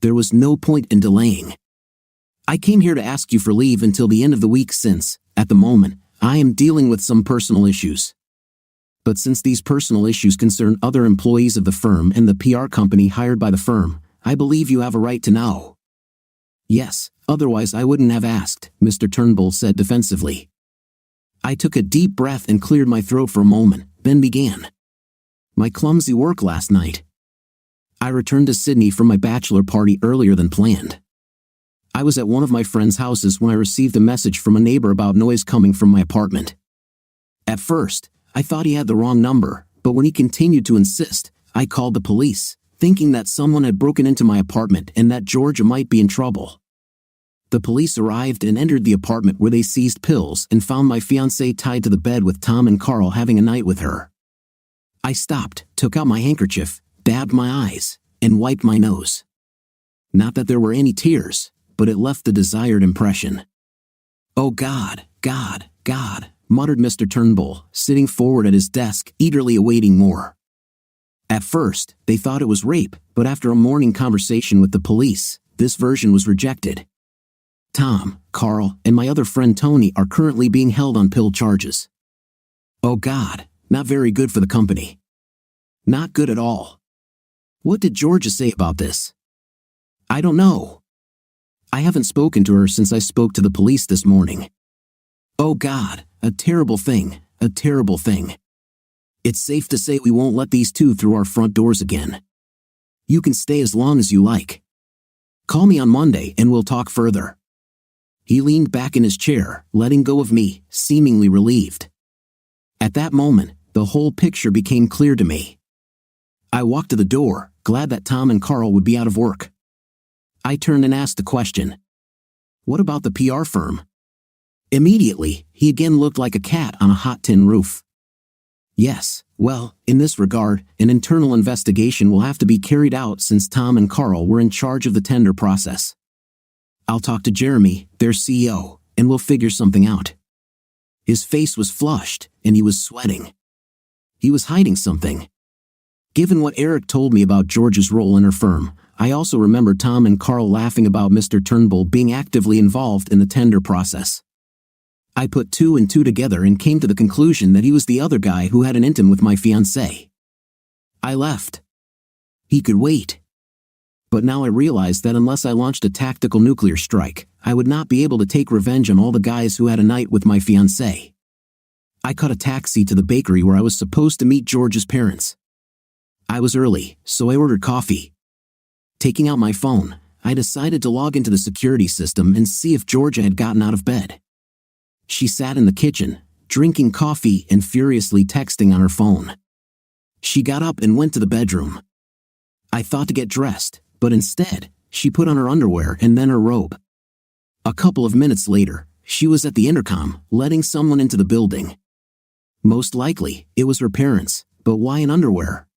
There was no point in delaying. "I came here to ask you for leave until the end of the week since, at the moment, I am dealing with some personal issues. But since these personal issues concern other employees of the firm and the PR company hired by the firm, I believe you have a right to know." "Yes, otherwise I wouldn't have asked," Mr. Turnbull said defensively. I took a deep breath and cleared my throat for a moment, then began. "My clumsy work last night. I returned to Sydney from my bachelor party earlier than planned. I was at one of my friend's houses when I received a message from a neighbor about noise coming from my apartment. At first, I thought he had the wrong number, but when he continued to insist, I called the police, thinking that someone had broken into my apartment and that Georgia might be in trouble. The police arrived and entered the apartment where they seized pills and found my fiancée tied to the bed with Tom and Carl having a night with her. I stopped, took out my handkerchief, dabbed my eyes, and wiped my nose. Not that there were any tears, but it left the desired impression. "Oh God, God, God," muttered Mr. Turnbull, sitting forward at his desk, eagerly awaiting more. At first, they thought it was rape, but after a morning conversation with the police, this version was rejected. Tom, Carl, and my other friend Tony are currently being held on pill charges. Oh God, not very good for the company. Not good at all. What did Georgia say about this? I don't know. I haven't spoken to her since I spoke to the police this morning. Oh God, a terrible thing, a terrible thing. It's safe to say we won't let these two through our front doors again. You can stay as long as you like. Call me on Monday and we'll talk further." He leaned back in his chair, letting go of me, seemingly relieved. At that moment, the whole picture became clear to me. I walked to the door, glad that Tom and Carl would be out of work. I turned and asked the question. "What about the PR firm?" Immediately, he again looked like a cat on a hot tin roof. "Yes, well, in this regard, an internal investigation will have to be carried out since Tom and Carl were in charge of the tender process. I'll talk to Jeremy, their CEO, and we'll figure something out." His face was flushed, and he was sweating. He was hiding something. Given what Eric told me about George's role in her firm, I also remember Tom and Carl laughing about Mr. Turnbull being actively involved in the tender process. I put two and two together and came to the conclusion that he was the other guy who had an intim with my fiancée. I left. He could wait. But now I realized that unless I launched a tactical nuclear strike, I would not be able to take revenge on all the guys who had a night with my fiancée. I caught a taxi to the bakery where I was supposed to meet George's parents. I was early, so I ordered coffee. Taking out my phone, I decided to log into the security system and see if Georgia had gotten out of bed. She sat in the kitchen, drinking coffee and furiously texting on her phone. She got up and went to the bedroom. I thought to get dressed, but instead, she put on her underwear and then her robe. A couple of minutes later, she was at the intercom, letting someone into the building. Most likely, it was her parents, but why in underwear?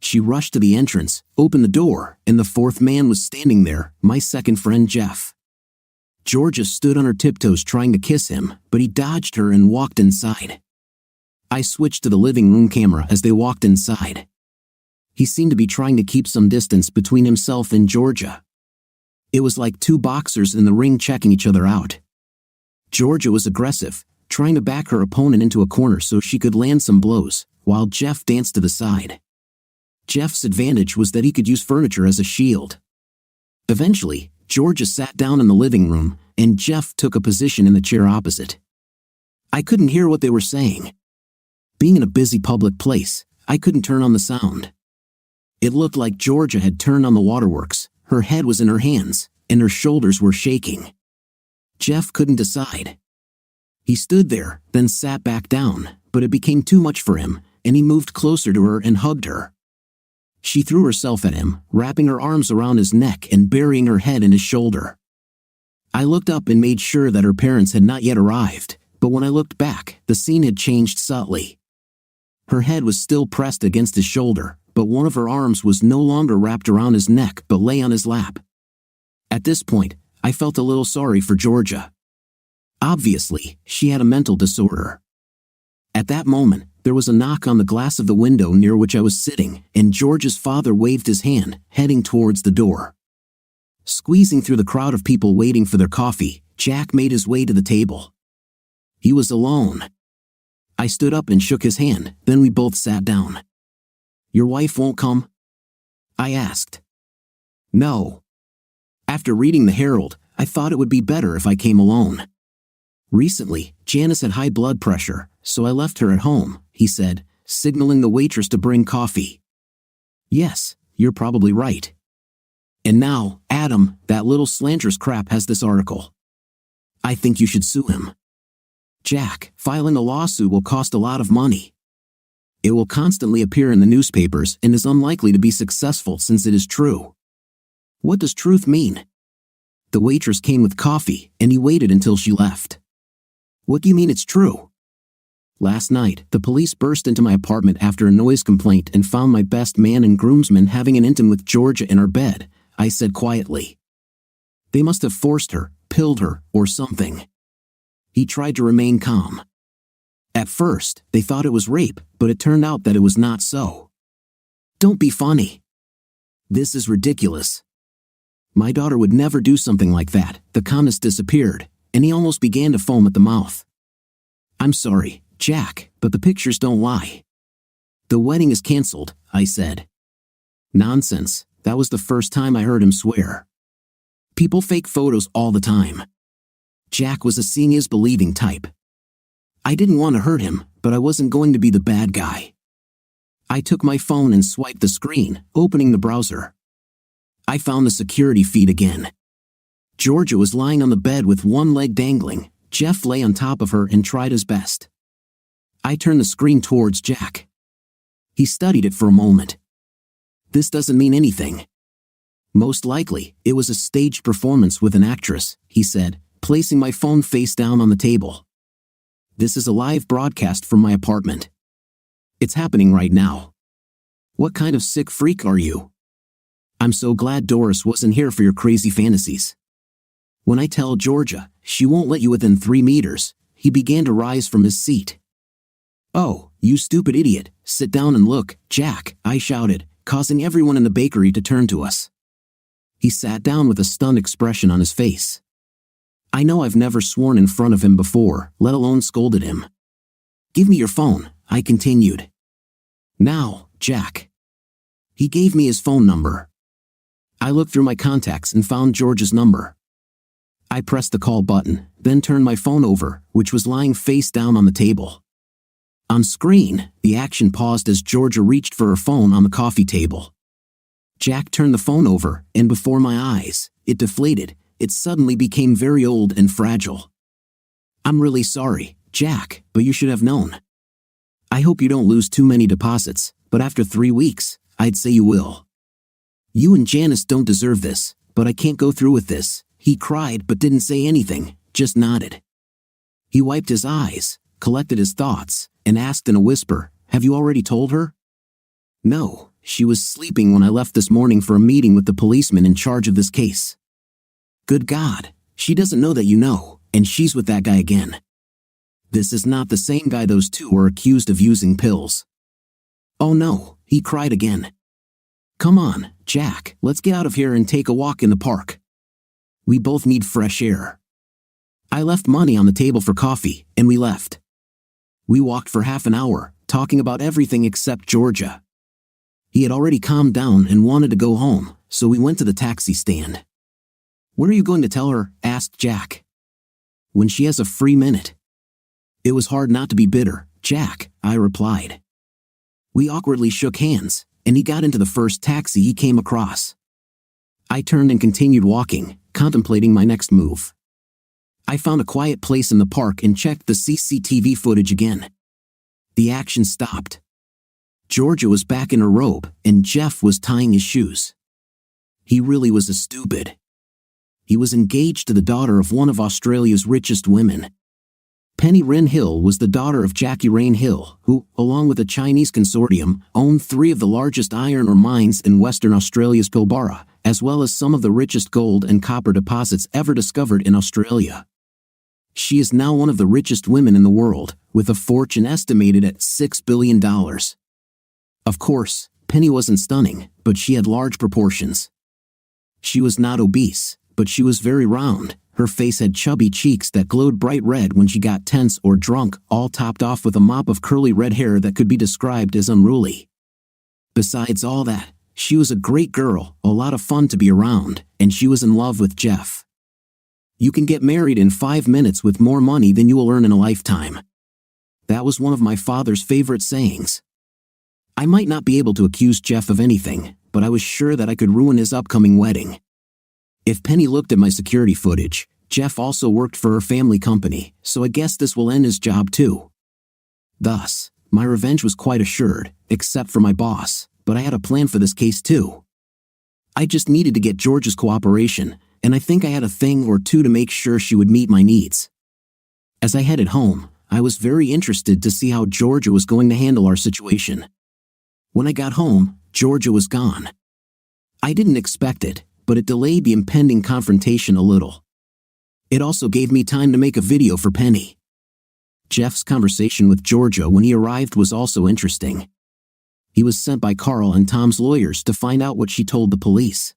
She rushed to the entrance, opened the door, and the fourth man was standing there, my second friend Jeff. Georgia stood on her tiptoes trying to kiss him, but he dodged her and walked inside. I switched to the living room camera as they walked inside. He seemed to be trying to keep some distance between himself and Georgia. It was like two boxers in the ring checking each other out. Georgia was aggressive, trying to back her opponent into a corner so she could land some blows, while Jeff danced to the side. Jeff's advantage was that he could use furniture as a shield. Eventually, Georgia sat down in the living room, and Jeff took a position in the chair opposite. I couldn't hear what they were saying. Being in a busy public place, I couldn't turn on the sound. It looked like Georgia had turned on the waterworks, her head was in her hands, and her shoulders were shaking. Jeff couldn't decide. He stood there, then sat back down, but it became too much for him, and he moved closer to her and hugged her. She threw herself at him, wrapping her arms around his neck and burying her head in his shoulder. I looked up and made sure that her parents had not yet arrived, but when I looked back, the scene had changed subtly. Her head was still pressed against his shoulder, but one of her arms was no longer wrapped around his neck but lay on his lap. At this point, I felt a little sorry for Georgia. Obviously, she had a mental disorder. At that moment, there was a knock on the glass of the window near which I was sitting, and George's father waved his hand, heading towards the door. Squeezing through the crowd of people waiting for their coffee, Jack made his way to the table. He was alone. I stood up and shook his hand, then we both sat down. "Your wife won't come?" I asked. "No. After reading the Herald, I thought it would be better if I came alone. Recently, Janice had high blood pressure, so I left her at home," he said, signaling the waitress to bring coffee. "Yes, you're probably right. And now, Adam, that little slanderous crap has this article. I think you should sue him. Jack, filing a lawsuit will cost a lot of money. It will constantly appear in the newspapers and is unlikely to be successful since it is true." "What does truth mean?" The waitress came with coffee, and he waited until she left. "What do you mean it's true?" "Last night, the police burst into my apartment after a noise complaint and found my best man and groomsman having an intim with Georgia in our bed," I said quietly. "They must have forced her, pilled her, or something." He tried to remain calm. "At first, they thought it was rape, but it turned out that it was not so." "Don't be funny. This is ridiculous. My daughter would never do something like that." The calmness disappeared, and he almost began to foam at the mouth. "I'm sorry, Jack, but the pictures don't lie." "The wedding is canceled," I said. "Nonsense," that was the first time I heard him swear. "People fake photos all the time." Jack was a seeing is believing type. I didn't want to hurt him, but I wasn't going to be the bad guy. I took my phone and swiped the screen, opening the browser. I found the security feed again. Georgia was lying on the bed with one leg dangling. Jeff lay on top of her and tried his best. I turned the screen towards Jack. He studied it for a moment. This doesn't mean anything. Most likely, it was a staged performance with an actress, he said, placing my phone face down on the table. This is a live broadcast from my apartment. It's happening right now. What kind of sick freak are you? I'm so glad Doris wasn't here for your crazy fantasies. When I tell Georgia, she won't let you within 3 meters, he began to rise from his seat. Oh, you stupid idiot, sit down and look, Jack, I shouted, causing everyone in the bakery to turn to us. He sat down with a stunned expression on his face. I know I've never sworn in front of him before, let alone scolded him. Give me your phone, I continued. Now, Jack. He gave me his phone number. I looked through my contacts and found George's number. I pressed the call button, then turned my phone over, which was lying face down on the table. On screen, the action paused as Georgia reached for her phone on the coffee table. Jack turned the phone over, and before my eyes, it deflated. It suddenly became very old and fragile. I'm really sorry, Jack, but you should have known. I hope you don't lose too many deposits, but after 3 weeks, I'd say you will. You and Janice don't deserve this, but I can't go through with this. He cried but didn't say anything, just nodded. He wiped his eyes, collected his thoughts, and asked in a whisper, have you already told her? No, she was sleeping when I left this morning for a meeting with the policeman in charge of this case. Good God, she doesn't know that you know, and she's with that guy again. This is not the same guy those two were accused of using pills. Oh no, he cried again. Come on, Jack, let's get out of here and take a walk in the park. We both need fresh air. I left money on the table for coffee, and we left. We walked for half an hour, talking about everything except Georgia. He had already calmed down and wanted to go home, so we went to the taxi stand. What are you going to tell her? Asked Jack. When she has a free minute. It was hard not to be bitter, Jack, I replied. We awkwardly shook hands, and he got into the first taxi he came across. I turned and continued walking, contemplating my next move. I found a quiet place in the park and checked the CCTV footage again. The action stopped. Georgia was back in her robe, and Jeff was tying his shoes. He really was a stupid. He was engaged to the daughter of one of Australia's richest women. Penny Wren Hill was the daughter of Jackie Rain Hill, who, along with a Chinese consortium, owned 3 of the largest iron ore mines in Western Australia's Pilbara, as well as some of the richest gold and copper deposits ever discovered in Australia. She is now one of the richest women in the world, with a fortune estimated at $6 billion. Of course, Penny wasn't stunning, but she had large proportions. She was not obese, but she was very round. Her face had chubby cheeks that glowed bright red when she got tense or drunk, all topped off with a mop of curly red hair that could be described as unruly. Besides all that, she was a great girl, a lot of fun to be around, and she was in love with Jeff. You can get married in 5 minutes with more money than you will earn in a lifetime. That was one of my father's favorite sayings. I might not be able to accuse Jeff of anything, but I was sure that I could ruin his upcoming wedding. If Penny looked at my security footage, Jeff also worked for her family company, so I guess this will end his job too. Thus, my revenge was quite assured, except for my boss, but I had a plan for this case too. I just needed to get George's cooperation, and I think I had a thing or two to make sure she would meet my needs. As I headed home, I was very interested to see how Georgia was going to handle our situation. When I got home, Georgia was gone. I didn't expect it, but it delayed the impending confrontation a little. It also gave me time to make a video for Penny. Jeff's conversation with Georgia when he arrived was also interesting. He was sent by Carl and Tom's lawyers to find out what she told the police.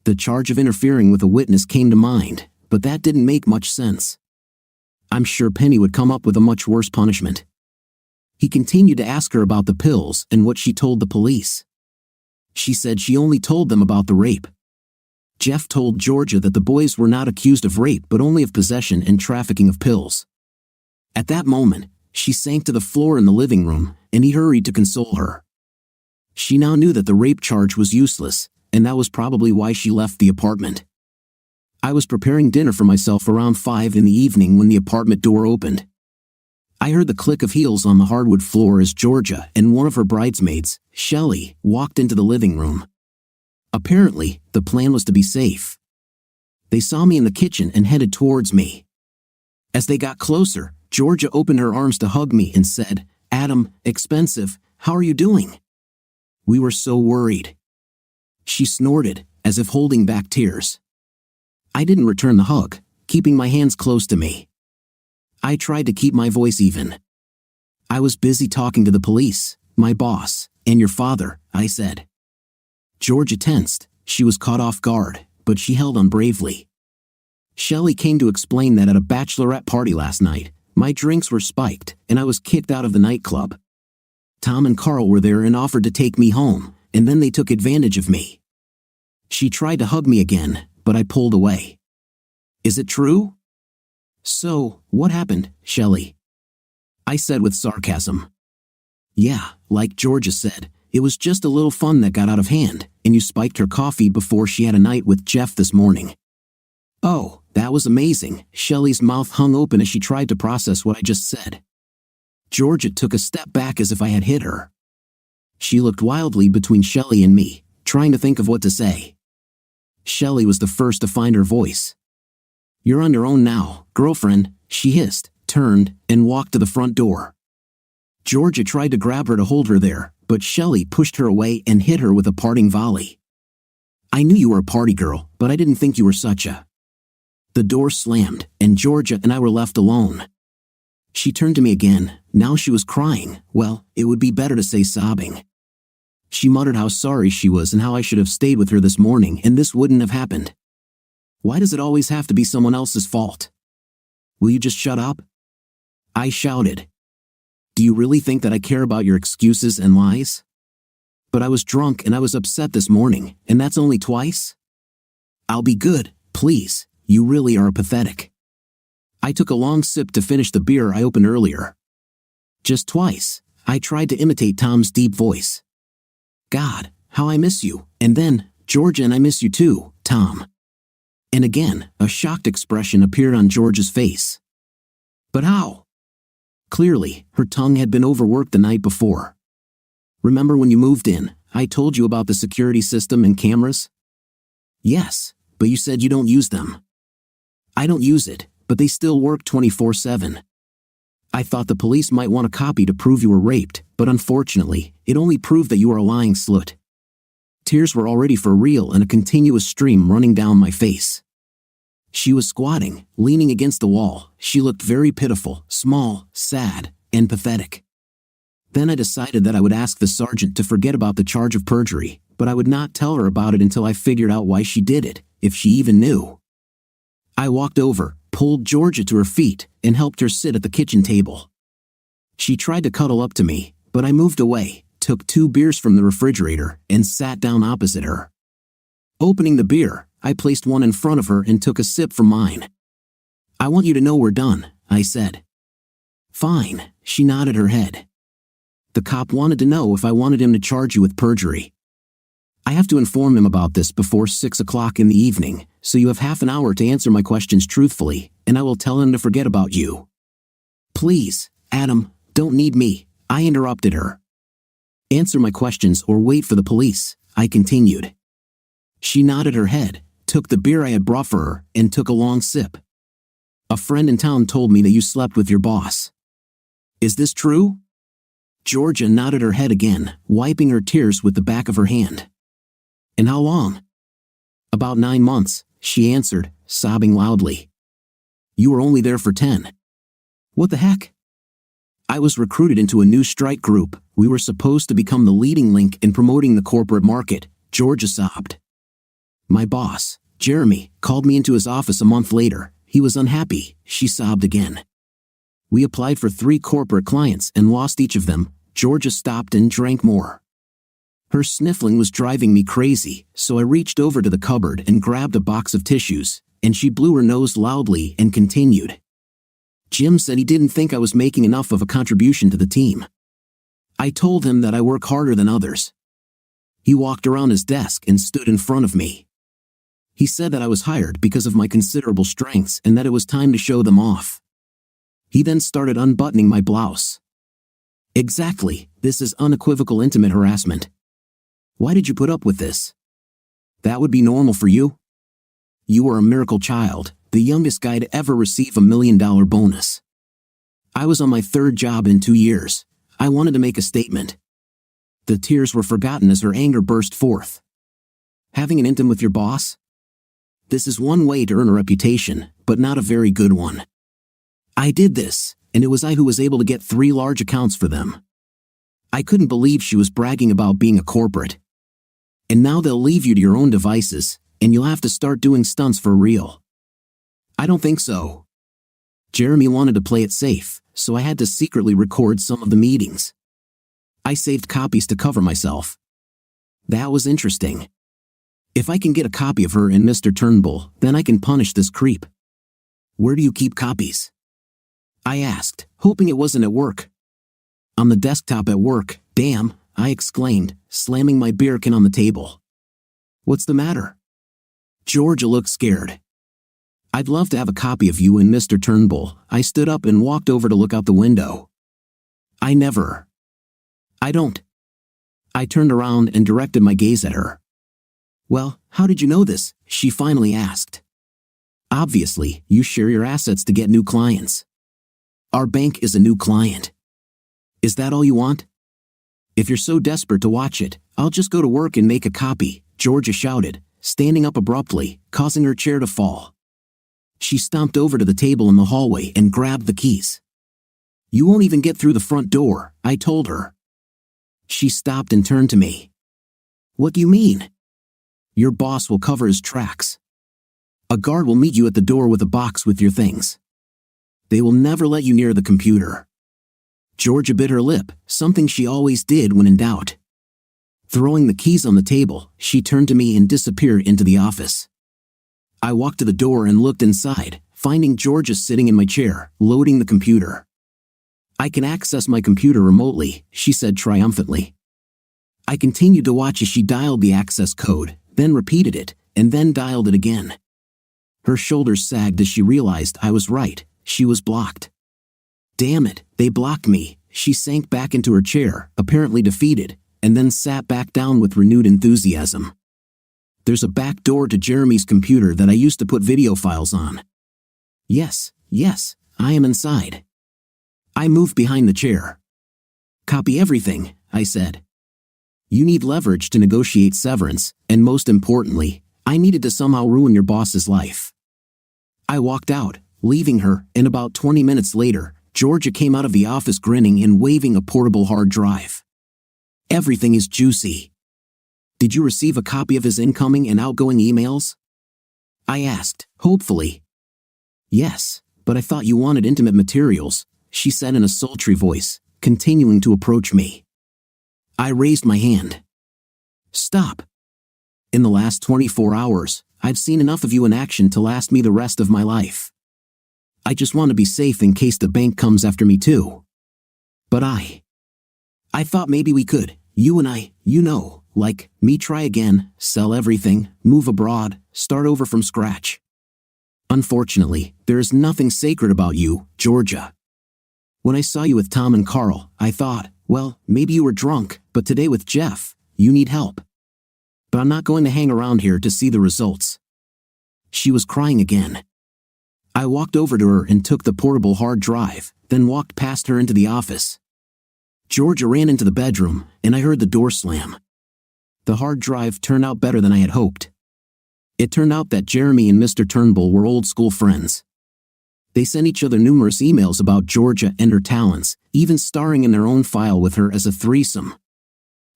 The charge of interfering with a witness came to mind, but that didn't make much sense. I'm sure Penny would come up with a much worse punishment. He continued to ask her about the pills and what she told the police. She said she only told them about the rape. Jeff told Georgia that the boys were not accused of rape but only of possession and trafficking of pills. At that moment, she sank to the floor in the living room, and he hurried to console her. She now knew that the rape charge was useless, and that was probably why she left the apartment. I was preparing dinner for myself around 5 in the evening when the apartment door opened. I heard the click of heels on the hardwood floor as Georgia and one of her bridesmaids, Shelley, walked into the living room. Apparently, the plan was to be safe. They saw me in the kitchen and headed towards me. As they got closer, Georgia opened her arms to hug me and said, "Adam, expensive, how are you doing?" We were so worried. She snorted, as if holding back tears. I didn't return the hug, keeping my hands close to me. I tried to keep my voice even. "I was busy talking to the police, my boss, and your father," I said. Georgia tensed. She was caught off guard, but she held on bravely. Shelley came to explain that at a bachelorette party last night, my drinks were spiked and I was kicked out of the nightclub. Tom and Carl were there and offered to take me home, and then they took advantage of me. She tried to hug me again, but I pulled away. "Is it true?" "So, what happened, Shelley?" I said with sarcasm. "Yeah, like Georgia said, it was just a little fun that got out of hand, and you spiked her coffee before she had a night with Jeff this morning." "Oh, that was amazing." Shelley's mouth hung open as she tried to process what I just said. Georgia took a step back as if I had hit her. She looked wildly between Shelley and me, trying to think of what to say. Shelley was the first to find her voice. "You're on your own now, girlfriend," she hissed, turned, and walked to the front door. Georgia tried to grab her to hold her there, but Shelley pushed her away and hit her with a parting volley. "I knew you were a party girl, but I didn't think you were such a..." The door slammed, and Georgia and I were left alone. She turned to me again. Now she was crying. Well, it would be better to say sobbing. She muttered how sorry she was and how I should have stayed with her this morning and this wouldn't have happened. Why does it always have to be someone else's fault? "Will you just shut up?" I shouted. "Do you really think that I care about your excuses and lies?" "But I was drunk and I was upset this morning, and that's only twice?" "I'll be good, please. You really are pathetic." I took a long sip to finish the beer I opened earlier. "Just twice." I tried to imitate Tom's deep voice. "God, how I miss you, and then, Georgia and I miss you too, Tom." And again, a shocked expression appeared on Georgia's face. "But how?" Clearly, her tongue had been overworked the night before. "Remember when you moved in, I told you about the security system and cameras?" "Yes, but you said you don't use them." "I don't use it, but they still work 24/7. I thought the police might want a copy to prove you were raped, but unfortunately, it only proved that you are a lying slut." Tears were already for real and a continuous stream running down my face. She was squatting, leaning against the wall. She looked very pitiful, small, sad, and pathetic. Then I decided that I would ask the sergeant to forget about the charge of perjury, but I would not tell her about it until I figured out why she did it, if she even knew. I walked over, pulled Georgia to her feet, and helped her sit at the kitchen table. She tried to cuddle up to me, but I moved away, took 2 beers from the refrigerator, and sat down opposite her. Opening the beer, I placed one in front of her and took a sip from mine. "I want you to know we're done," I said. "Fine," she nodded her head. "The cop wanted to know if I wanted him to charge you with perjury. I have to inform him about this before 6 o'clock in the evening, so you have half an hour to answer my questions truthfully, and I will tell him to forget about you." "Please, Adam, don't need me," I interrupted her. "Answer my questions or wait for the police," I continued. She nodded her head, took the beer I had brought for her, and took a long sip. "A friend in town told me that you slept with your boss. Is this true?" Georgia nodded her head again, wiping her tears with the back of her hand. "And how long?" "About 9 months, she answered, sobbing loudly. "You were only there for 10. "What the heck?" "I was recruited into a new strike group. We were supposed to become the leading link in promoting the corporate market," Georgia sobbed. "My boss, Jeremy, called me into his office a month later. He was unhappy," she sobbed again. "We applied for 3 corporate clients and lost each of them." Georgia stopped and drank more. Her sniffling was driving me crazy, so I reached over to the cupboard and grabbed a box of tissues, and she blew her nose loudly and continued. "Jim said he didn't think I was making enough of a contribution to the team. I told him that I work harder than others. He walked around his desk and stood in front of me. He said that I was hired because of my considerable strengths and that it was time to show them off. He then started unbuttoning my blouse. Exactly, this is unequivocal intimate harassment. Why did you put up with this? That would be normal for you? You are a miracle child, the youngest guy to ever receive $1 million bonus. I was on my 3rd job in 2 years. I wanted to make a statement. The tears were forgotten as her anger burst forth. Having an intim with your boss? This is one way to earn a reputation, but not a very good one. I did this, and it was I who was able to get 3 large accounts for them. I couldn't believe she was bragging about being a corporate. And now they'll leave you to your own devices, and you'll have to start doing stunts for real. I don't think so. Jeremy wanted to play it safe, so I had to secretly record some of the meetings. I saved copies to cover myself. That was interesting. If I can get a copy of her and Mr. Turnbull, then I can punish this creep. Where do you keep copies? I asked, hoping it wasn't at work. On the desktop at work, damn, I exclaimed, slamming my beer can on the table. What's the matter? Georgia looked scared. I'd love to have a copy of you and Mr. Turnbull. I stood up and walked over to look out the window. I don't. I turned around and directed my gaze at her. Well, how did you know this? She finally asked. Obviously, you share your assets to get new clients. Our bank is a new client. Is that all you want? If you're so desperate to watch it, I'll just go to work and make a copy, Georgia shouted, standing up abruptly, causing her chair to fall. She stomped over to the table in the hallway and grabbed the keys. You won't even get through the front door, I told her. She stopped and turned to me. What do you mean? Your boss will cover his tracks. A guard will meet you at the door with a box with your things. They will never let you near the computer. Georgia bit her lip, something she always did when in doubt. Throwing the keys on the table, she turned to me and disappeared into the office. I walked to the door and looked inside, finding Georgia sitting in my chair, loading the computer. I can access my computer remotely, she said triumphantly. I continued to watch as she dialed the access code, then repeated it, and then dialed it again. Her shoulders sagged as she realized I was right, she was blocked. Damn it, they blocked me. She sank back into her chair, apparently defeated, and then sat back down with renewed enthusiasm. There's a back door to Jeremy's computer that I used to put video files on. Yes, I am inside. I moved behind the chair. Copy everything, I said. You need leverage to negotiate severance, and most importantly, I needed to somehow ruin your boss's life. I walked out, leaving her, and about 20 minutes later, Georgia came out of the office grinning and waving a portable hard drive. Everything is juicy. Did you receive a copy of his incoming and outgoing emails? I asked, hopefully. Yes, but I thought you wanted intimate materials, she said in a sultry voice, continuing to approach me. I raised my hand. Stop. In the last 24 hours, I've seen enough of you in action to last me the rest of my life. I just want to be safe in case the bank comes after me too. But I thought maybe we could, you and I, like, me try again, sell everything, move abroad, start over from scratch. Unfortunately, there is nothing sacred about you, Georgia. When I saw you with Tom and Carl, I thought, well, maybe you were drunk, but today with Jeff, you need help. But I'm not going to hang around here to see the results. She was crying again. I walked over to her and took the portable hard drive, then walked past her into the office. Georgia ran into the bedroom, and I heard the door slam. The hard drive turned out better than I had hoped. It turned out that Jeremy and Mr. Turnbull were old school friends. They sent each other numerous emails about Georgia and her talents, even starring in their own file with her as a threesome.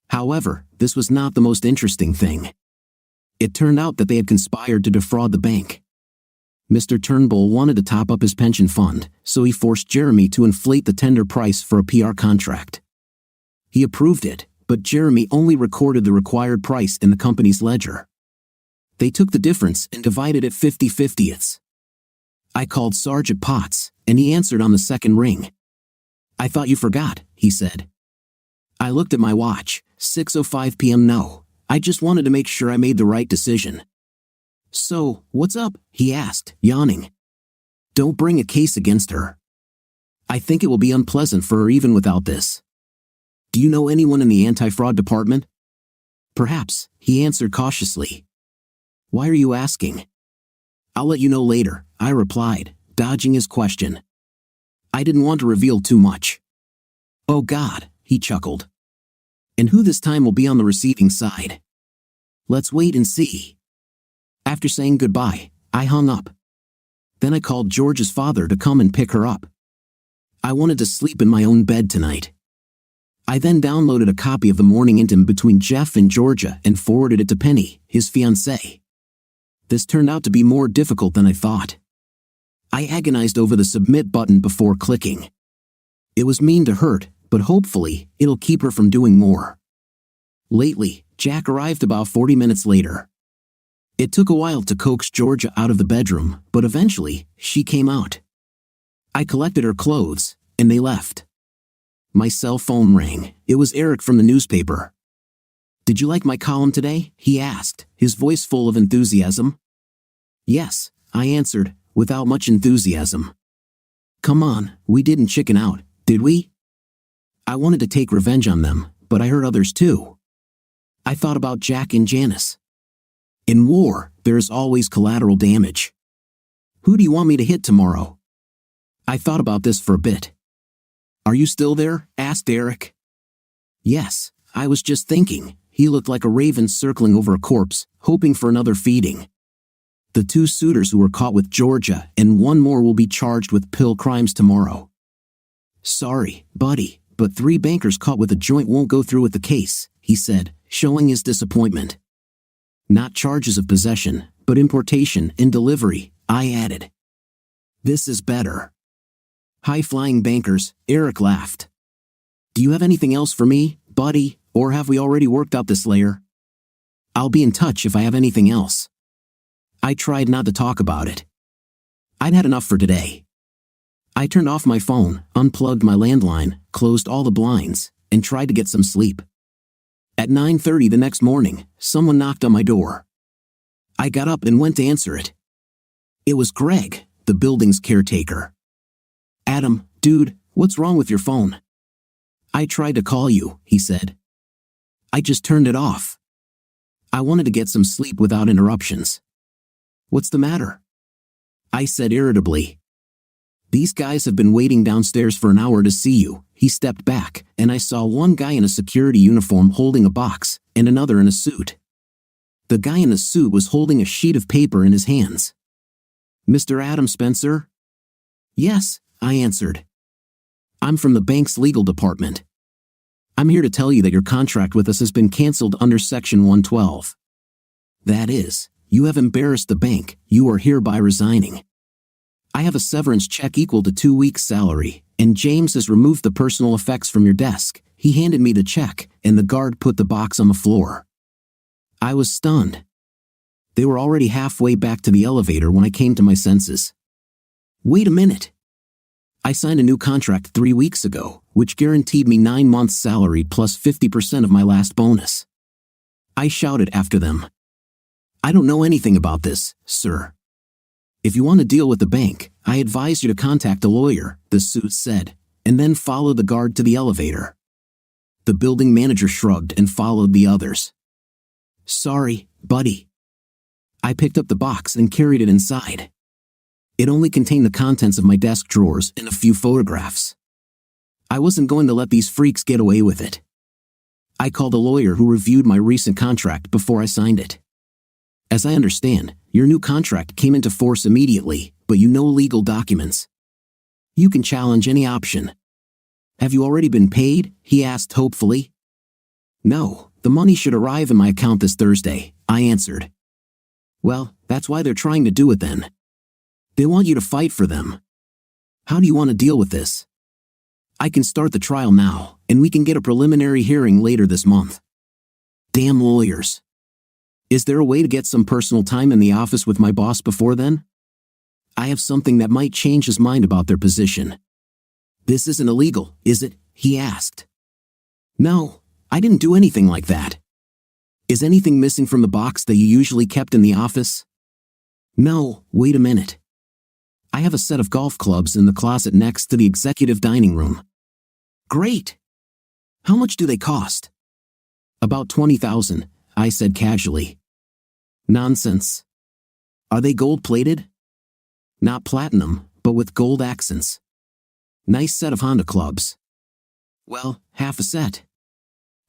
However, this was not the most interesting thing. It turned out that they had conspired to defraud the bank. Mr. Turnbull wanted to top up his pension fund, so he forced Jeremy to inflate the tender price for a PR contract. He approved it, but Jeremy only recorded the required price in the company's ledger. They took the difference and divided it 50-50ths. I called Sergeant Potts, and he answered on the second ring. I thought you forgot, he said. I looked at my watch, 6:05 p.m. No, I just wanted to make sure I made the right decision. So, what's up? He asked, yawning. Don't bring a case against her. I think it will be unpleasant for her even without this. Do you know anyone in the anti-fraud department? Perhaps, he answered cautiously. Why are you asking? I'll let you know later, I replied, dodging his question. I didn't want to reveal too much. Oh God, he chuckled. And who this time will be on the receiving side? Let's wait and see. After saying goodbye, I hung up. Then I called Georgia's father to come and pick her up. I wanted to sleep in my own bed tonight. I then downloaded a copy of the morning intim between Jeff and Georgia and forwarded it to Penny, his fiancée. This turned out to be more difficult than I thought. I agonized over the submit button before clicking. It was mean to hurt, but hopefully, it'll keep her from doing more. Lately, Jack arrived about 40 minutes later. It took a while to coax Georgia out of the bedroom, but eventually, she came out. I collected her clothes, and they left. My cell phone rang. It was Eric from the newspaper. Did you like my column today? He asked, his voice full of enthusiasm. Yes, I answered, without much enthusiasm. Come on, we didn't chicken out, did we? I wanted to take revenge on them, but I hurt others too. I thought about Jack and Janice. In war, there is always collateral damage. Who do you want me to hit tomorrow? I thought about this for a bit. Are you still there? Asked Eric. Yes, I was just thinking. He looked like a raven circling over a corpse, hoping for another feeding. The 2 suitors who were caught with Georgia and 1 more will be charged with pill crimes tomorrow. Sorry, buddy, but 3 bankers caught with a joint won't go through with the case, he said, showing his disappointment. Not charges of possession, but importation and delivery, I added. This is better. High-flying bankers, Eric laughed. Do you have anything else for me, buddy, or have we already worked out this layer? I'll be in touch if I have anything else. I tried not to talk about it. I'd had enough for today. I turned off my phone, unplugged my landline, closed all the blinds, and tried to get some sleep. At 9:30 the next morning, someone knocked on my door. I got up and went to answer it. It was Greg, the building's caretaker. Adam, dude, what's wrong with your phone? I tried to call you, he said. I just turned it off. I wanted to get some sleep without interruptions. What's the matter? I said irritably. These guys have been waiting downstairs for an hour to see you. He stepped back, and I saw one guy in a security uniform holding a box, and another in a suit. The guy in the suit was holding a sheet of paper in his hands. Mr. Adam Spencer? Yes, I answered. I'm from the bank's legal department. I'm here to tell you that your contract with us has been canceled under Section 112. That is, you have embarrassed the bank, you are hereby resigning. I have a severance check equal to 2 weeks' salary, and James has removed the personal effects from your desk. He handed me the check, and the guard put the box on the floor. I was stunned. They were already halfway back to the elevator when I came to my senses. Wait a minute. I signed a new contract 3 weeks ago, which guaranteed me 9 months' salary plus 50% of my last bonus. I shouted after them. I don't know anything about this, sir. If you want to deal with the bank, I advise you to contact a lawyer, the suit said, and then follow the guard to the elevator. The building manager shrugged and followed the others. Sorry, buddy. I picked up the box and carried it inside. It only contained the contents of my desk drawers and a few photographs. I wasn't going to let these freaks get away with it. I called a lawyer who reviewed my recent contract before I signed it. As I understand, your new contract came into force immediately, but you know legal documents. You can challenge any option. Have you already been paid? He asked hopefully. No, the money should arrive in my account this Thursday, I answered. Well, that's why they're trying to do it then. They want you to fight for them. How do you want to deal with this? I can start the trial now, and we can get a preliminary hearing later this month. Damn lawyers. Is there a way to get some personal time in the office with my boss before then? I have something that might change his mind about their position. This isn't illegal, is it? He asked. No, I didn't do anything like that. Is anything missing from the box that you usually kept in the office? No, wait a minute. I have a set of golf clubs in the closet next to the executive dining room. Great! How much do they cost? About $20,000, I said casually. Nonsense. Are they gold-plated? Not platinum, but with gold accents. Nice set of Honda clubs. Well, half a set.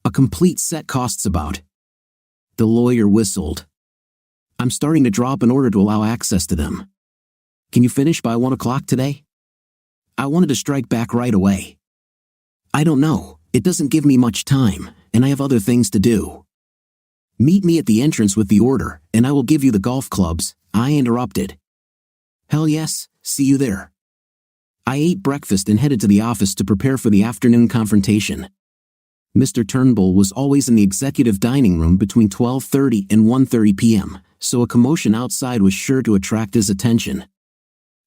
A complete set costs about. The lawyer whistled. I'm starting to draw up an order to allow access to them. Can you finish by 1 o'clock today? I wanted to strike back right away. I don't know, it doesn't give me much time, and I have other things to do. Meet me at the entrance with the order, and I will give you the golf clubs, I interrupted. Hell yes, see you there. I ate breakfast and headed to the office to prepare for the afternoon confrontation. Mr. Turnbull was always in the executive dining room between 12:30 and 1:30 p.m., so a commotion outside was sure to attract his attention.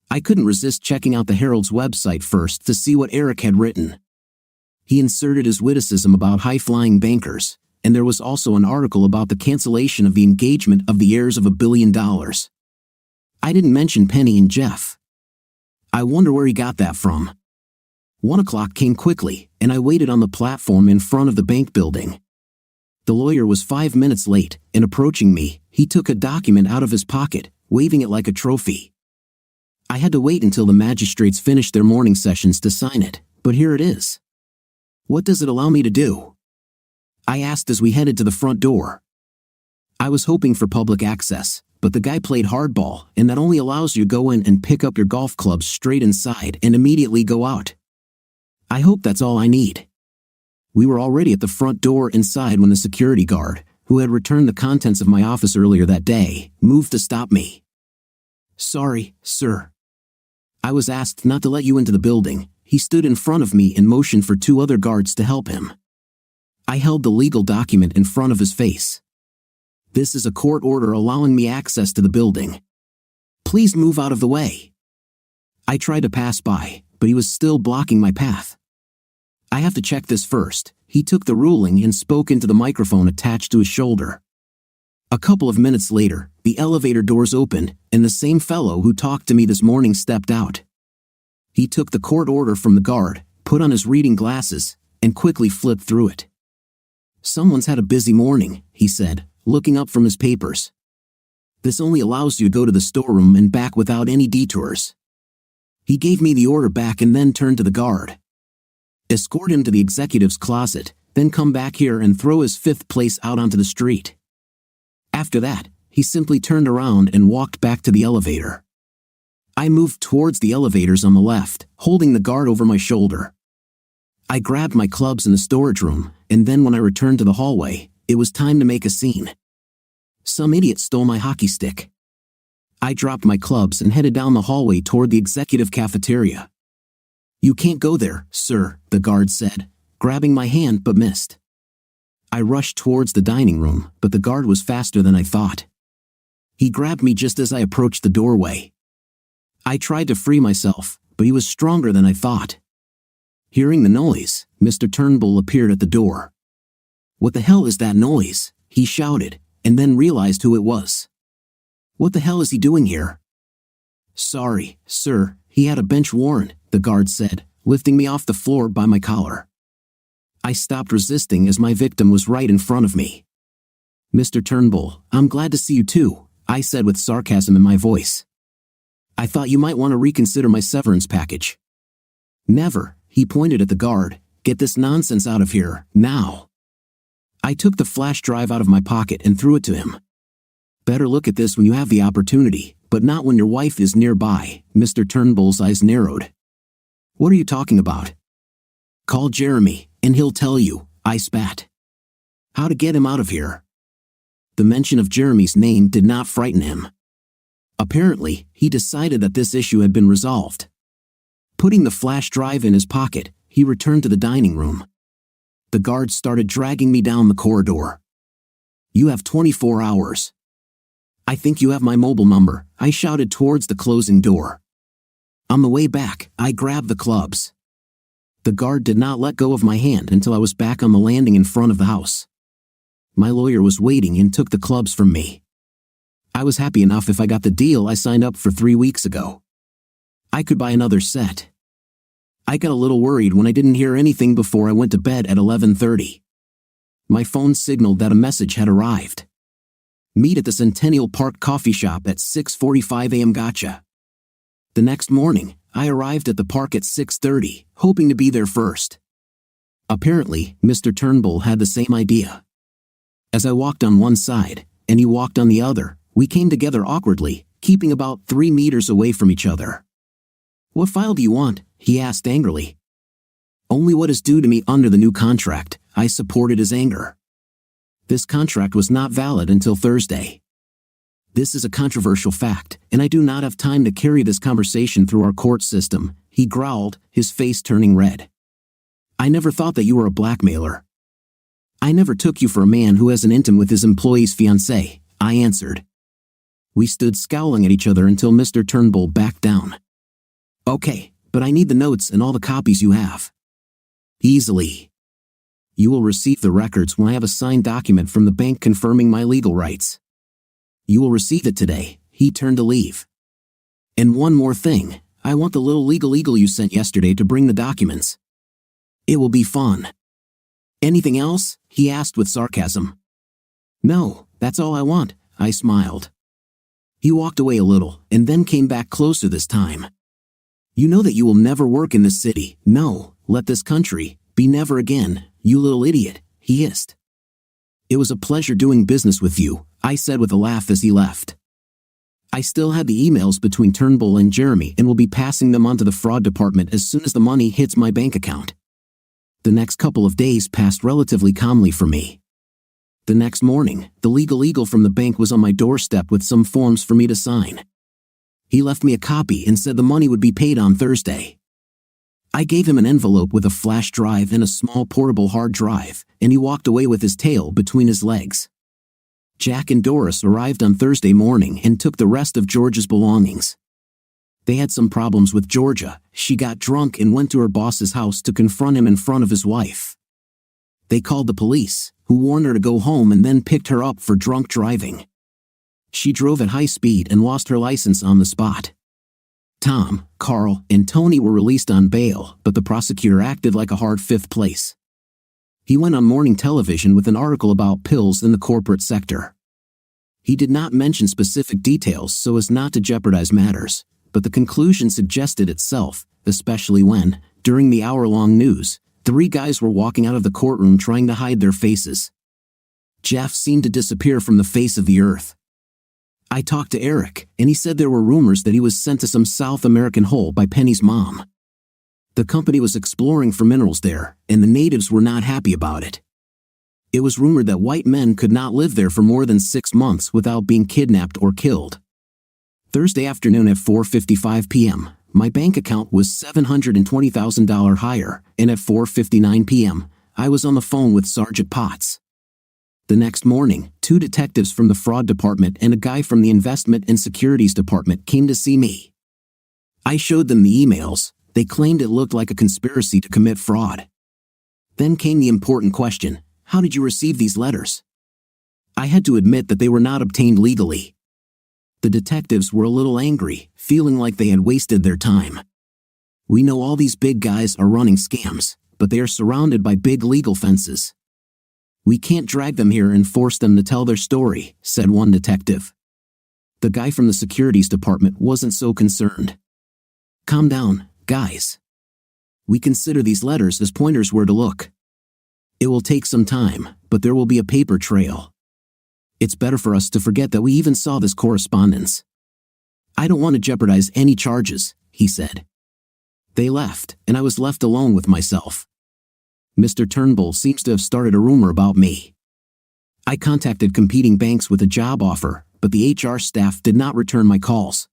I couldn't resist checking out the Herald's website first to see what Eric had written. He inserted his witticism about high-flying bankers, and there was also an article about the cancellation of the engagement of the heirs of $1 billion. I didn't mention Penny and Jeff. I wonder where he got that from. 1 o'clock came quickly, and I waited on the platform in front of the bank building. The lawyer was 5 minutes late, and approaching me, he took a document out of his pocket, waving it like a trophy. I had to wait until the magistrates finished their morning sessions to sign it, but here it is. What does it allow me to do? I asked as we headed to the front door. I was hoping for public access, but the guy played hardball, and that only allows you to go in and pick up your golf clubs straight inside and immediately go out. I hope that's all I need. We were already at the front door inside when the security guard, who had returned the contents of my office earlier that day, moved to stop me. Sorry, sir. I was asked not to let you into the building. He stood in front of me and motioned for 2 other guards to help him. I held the legal document in front of his face. This is a court order allowing me access to the building. Please move out of the way. I tried to pass by, but he was still blocking my path. I have to check this first. He took the ruling and spoke into the microphone attached to his shoulder. A couple of minutes later, the elevator doors opened, and the same fellow who talked to me this morning stepped out. He took the court order from the guard, put on his reading glasses, and quickly flipped through it. Someone's had a busy morning, he said, looking up from his papers. This only allows you to go to the storeroom and back without any detours. He gave me the order back and then turned to the guard. Escort him to the executive's closet, then come back here and throw his 5th place out onto the street. After that, he simply turned around and walked back to the elevator. I moved towards the elevators on the left, holding the guard over my shoulder. I grabbed my clubs in the storage room, and then when I returned to the hallway, it was time to make a scene. Some idiot stole my hockey stick. I dropped my clubs and headed down the hallway toward the executive cafeteria. You can't go there, sir, the guard said, grabbing my hand but missed. I rushed towards the dining room, but the guard was faster than I thought. He grabbed me just as I approached the doorway. I tried to free myself, but he was stronger than I thought. Hearing the noise, Mr. Turnbull appeared at the door. What the hell is that noise? He shouted, and then realized who it was. What the hell is he doing here? Sorry, sir, he had a bench warrant, the guard said, lifting me off the floor by my collar. I stopped resisting as my victim was right in front of me. Mr. Turnbull, I'm glad to see you too, I said with sarcasm in my voice. I thought you might want to reconsider my severance package. Never, he pointed at the guard. Get this nonsense out of here, now. I took the flash drive out of my pocket and threw it to him. Better look at this when you have the opportunity, but not when your wife is nearby. Mr. Turnbull's eyes narrowed. What are you talking about? Call Jeremy, and he'll tell you, I spat. How to get him out of here. The mention of Jeremy's name did not frighten him. Apparently, he decided that this issue had been resolved. Putting the flash drive in his pocket, he returned to the dining room. The guard started dragging me down the corridor. You have 24 hours. I think you have my mobile number, I shouted towards the closing door. On the way back, I grabbed the clubs. The guard did not let go of my hand until I was back on the landing in front of the house. my lawyer was waiting and took the clubs from me. I was happy enough if I got the deal I signed up for 3 weeks ago. I could buy another set. I got a little worried when I didn't hear anything before I went to bed at 11:30. My phone signaled that a message had arrived. Meet at the Centennial Park coffee shop at 6:45 a.m. Gotcha. The next morning, I arrived at the park at 6:30, hoping to be there first. Apparently, Mr. Turnbull had the same idea. As I walked on one side, and he walked on the other, we came together awkwardly, keeping about 3 meters away from each other. "What file do you want?" he asked angrily. "Only what is due to me under the new contract," I supported his anger. This contract was not valid until Thursday. "This is a controversial fact, and I do not have time to carry this conversation through our court system," he growled, his face turning red. "I never thought that you were a blackmailer." "I never took you for a man who has an intim with his employee's fiancée," I answered. We stood scowling at each other until Mr. Turnbull backed down. "Okay, but I need the notes and all the copies you have." "Easily. You will receive the records when I have a signed document from the bank confirming my legal rights." "You will receive it today." He turned to leave. "And one more thing, I want the little legal eagle you sent yesterday to bring the documents. It will be fun." "Anything else?" he asked with sarcasm. "No, that's all I want," I smiled. He walked away a little, and then came back closer this time. "You know that you will never work in this city, no, let this country, be never again, you little idiot," he hissed. "It was a pleasure doing business with you," I said with a laugh as he left. I still had the emails between Turnbull and Jeremy and will be passing them on to the fraud department as soon as the money hits my bank account. The next couple of days passed relatively calmly for me. The next morning, the legal eagle from the bank was on my doorstep with some forms for me to sign. He left me a copy and said the money would be paid on Thursday. I gave him an envelope with a flash drive and a small portable hard drive, and he walked away with his tail between his legs. Jack and Doris arrived on Thursday morning and took the rest of George's belongings. They had some problems with Georgia. She got drunk and went to her boss's house to confront him in front of his wife. They called the police, who warned her to go home and then picked her up for drunk driving. She drove at high speed and lost her license on the spot. Tom, Carl, and Tony were released on bail, but the prosecutor acted like a hard fifth place. He went on morning television with an article about pills in the corporate sector. He did not mention specific details so as not to jeopardize matters, but the conclusion suggested itself, especially when, during the hour-long news, 3 guys were walking out of the courtroom trying to hide their faces. Jeff seemed to disappear from the face of the earth. I talked to Eric, and he said there were rumors that he was sent to some South American hole by Penny's mom. The company was exploring for minerals there, and the natives were not happy about it. It was rumored that white men could not live there for more than 6 months without being kidnapped or killed. Thursday afternoon at 4:55 p.m., my bank account was $720,000 higher, and at 4:59 p.m., I was on the phone with Sergeant Potts. The next morning, 2 detectives from the fraud department and a guy from the investment and securities department came to see me. I showed them the emails. They claimed it looked like a conspiracy to commit fraud. Then came the important question: how did you receive these letters? I had to admit that they were not obtained legally. The detectives were a little angry, feeling like they had wasted their time. We know all these big guys are running scams, but they are surrounded by big legal fences. We can't drag them here and force them to tell their story, said one detective. The guy from the securities department wasn't so concerned. Calm down, guys. We consider these letters as pointers where to look. It will take some time, but there will be a paper trail. It's better for us to forget that we even saw this correspondence. I don't want to jeopardize any charges, he said. They left, and I was left alone with myself. Mr. Turnbull seems to have started a rumor about me. I contacted competing banks with a job offer, but the HR staff did not return my calls.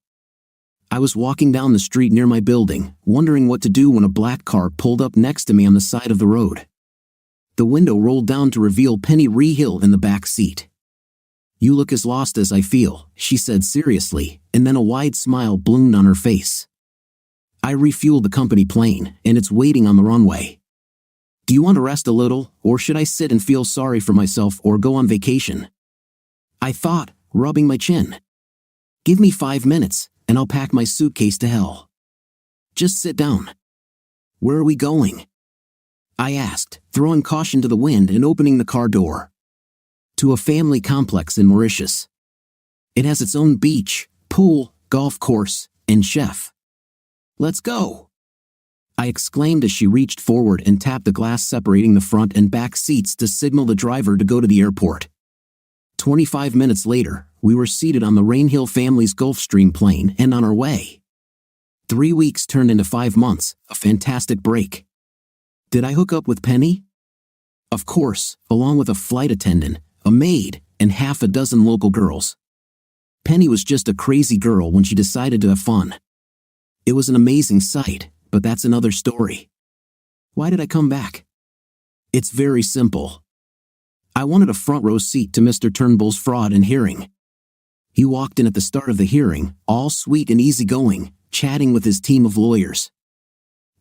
I was walking down the street near my building, wondering what to do when a black car pulled up next to me on the side of the road. The window rolled down to reveal Penny Rehill in the back seat. You look as lost as I feel, she said seriously, and then a wide smile bloomed on her face. I refueled the company plane, and it's waiting on the runway. Do you want to rest a little, or should I sit and feel sorry for myself or go on vacation? I thought, rubbing my chin. Give me 5 minutes, and I'll pack my suitcase to hell. Just sit down. Where are we going? I asked, throwing caution to the wind and opening the car door. To a family complex in Mauritius. It has its own beach, pool, golf course, and chef. Let's go! I exclaimed as she reached forward and tapped the glass separating the front and back seats to signal the driver to go to the airport. 25 minutes later, we were seated on the Rainhill family's Gulfstream plane and on our way. 3 weeks turned into 5 months, a fantastic break. Did I hook up with Penny? Of course, along with a flight attendant, a maid, and half a dozen local girls. Penny was just a crazy girl when she decided to have fun. It was an amazing sight, but that's another story. Why did I come back? It's very simple. I wanted a front row seat to Mr. Turnbull's fraud and hearing. He walked in at the start of the hearing, all sweet and easygoing, chatting with his team of lawyers.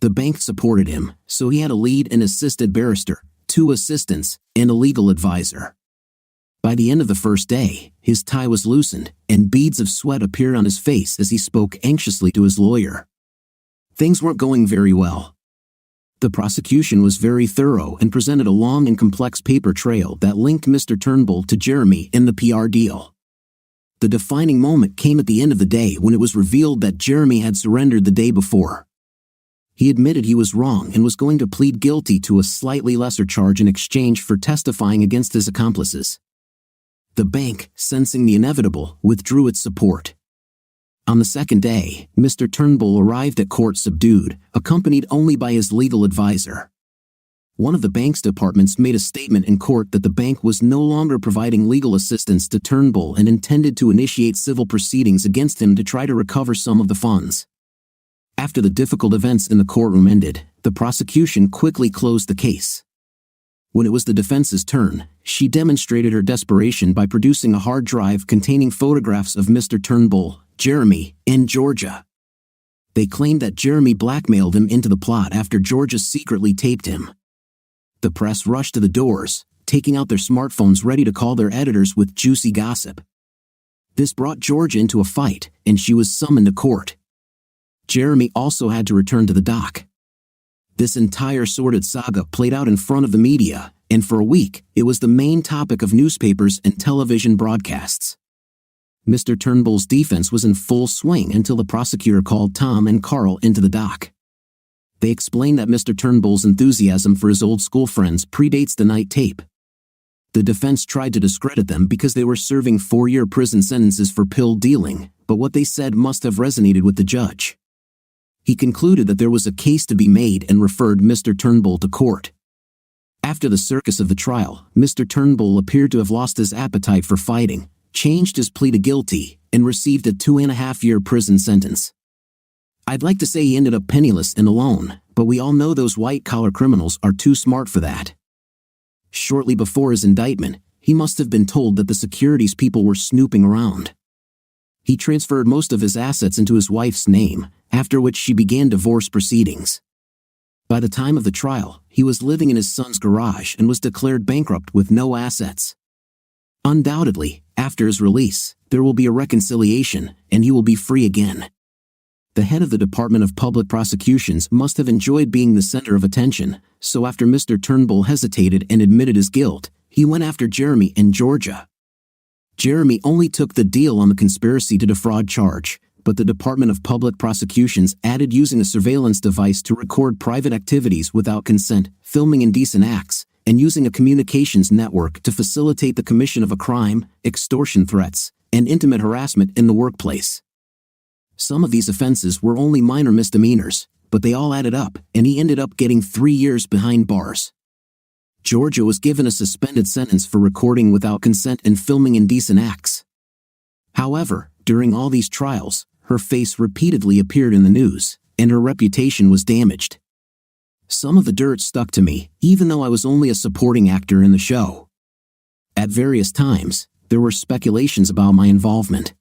The bank supported him, so he had a lead and assisted barrister, 2 assistants, and a legal advisor. By the end of the first day, his tie was loosened, and beads of sweat appeared on his face as he spoke anxiously to his lawyer. Things weren't going very well. The prosecution was very thorough and presented a long and complex paper trail that linked Mr. Turnbull to Jeremy in the PR deal. The defining moment came at the end of the day when it was revealed that Jeremy had surrendered the day before. He admitted he was wrong and was going to plead guilty to a slightly lesser charge in exchange for testifying against his accomplices. The bank, sensing the inevitable, withdrew its support. On the second day, Mr. Turnbull arrived at court subdued, accompanied only by his legal advisor. One of the bank's departments made a statement in court that the bank was no longer providing legal assistance to Turnbull and intended to initiate civil proceedings against him to try to recover some of the funds. After the difficult events in the courtroom ended, the prosecution quickly closed the case. When it was the defense's turn, she demonstrated her desperation by producing a hard drive containing photographs of Mr. Turnbull, Jeremy, and Georgia. They claimed that Jeremy blackmailed him into the plot after Georgia secretly taped him. The press rushed to the doors, taking out their smartphones ready to call their editors with juicy gossip. This brought Georgia into a fight, and she was summoned to court. Jeremy also had to return to the dock. This entire sordid saga played out in front of the media, and for a week, it was the main topic of newspapers and television broadcasts. Mr. Turnbull's defense was in full swing until the prosecutor called Tom and Carl into the dock. They explained that Mr. Turnbull's enthusiasm for his old school friends predates the night tape. The defense tried to discredit them because they were serving 4-year prison sentences for pill dealing, but what they said must have resonated with the judge. He concluded that there was a case to be made and referred Mr. Turnbull to court. After the circus of the trial, Mr. Turnbull appeared to have lost his appetite for fighting, changed his plea to guilty, and received a 2.5-year prison sentence. I'd like to say he ended up penniless and alone, but we all know those white-collar criminals are too smart for that. Shortly before his indictment, he must have been told that the securities people were snooping around. He transferred most of his assets into his wife's name, after which she began divorce proceedings. By the time of the trial, he was living in his son's garage and was declared bankrupt with no assets. Undoubtedly, after his release, there will be a reconciliation, and he will be free again. The head of the Department of Public Prosecutions must have enjoyed being the center of attention, so after Mr. Turnbull hesitated and admitted his guilt, he went after Jeremy and Georgia. Jeremy only took the deal on the conspiracy to defraud charge, but the Department of Public Prosecutions added using a surveillance device to record private activities without consent, filming indecent acts, and using a communications network to facilitate the commission of a crime, extortion threats, and intimate harassment in the workplace. Some of these offenses were only minor misdemeanors, but they all added up, and he ended up getting 3 years behind bars. Georgia was given a suspended sentence for recording without consent and filming indecent acts. However, during all these trials, her face repeatedly appeared in the news, and her reputation was damaged. Some of the dirt stuck to me, even though I was only a supporting actor in the show. At various times, there were speculations about my involvement.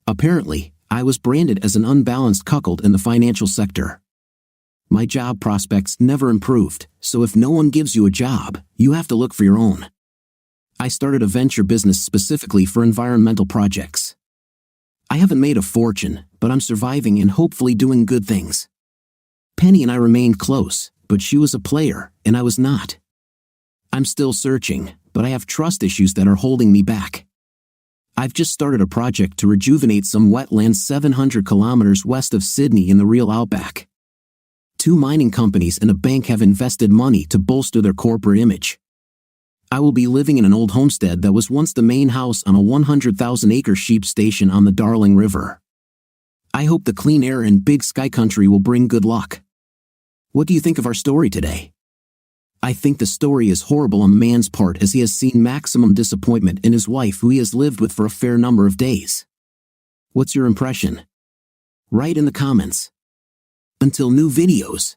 Apparently, I was branded as an unbalanced cuckold in the financial sector. My job prospects never improved, so if no one gives you a job, you have to look for your own. I started a venture business specifically for environmental projects. I haven't made a fortune, but I'm surviving and hopefully doing good things. Penny and I remained close, but she was a player, and I was not. I'm still searching, but I have trust issues that are holding me back. I've just started a project to rejuvenate some wetlands 700 kilometers west of Sydney in the real outback. 2 mining companies and a bank have invested money to bolster their corporate image. I will be living in an old homestead that was once the main house on a 100,000-acre sheep station on the Darling River. I hope the clean air and big sky country will bring good luck. What do you think of our story today? I think the story is horrible on the man's part, as he has seen maximum disappointment in his wife, who he has lived with for a fair number of days. What's your impression? Write in the comments. Until new videos.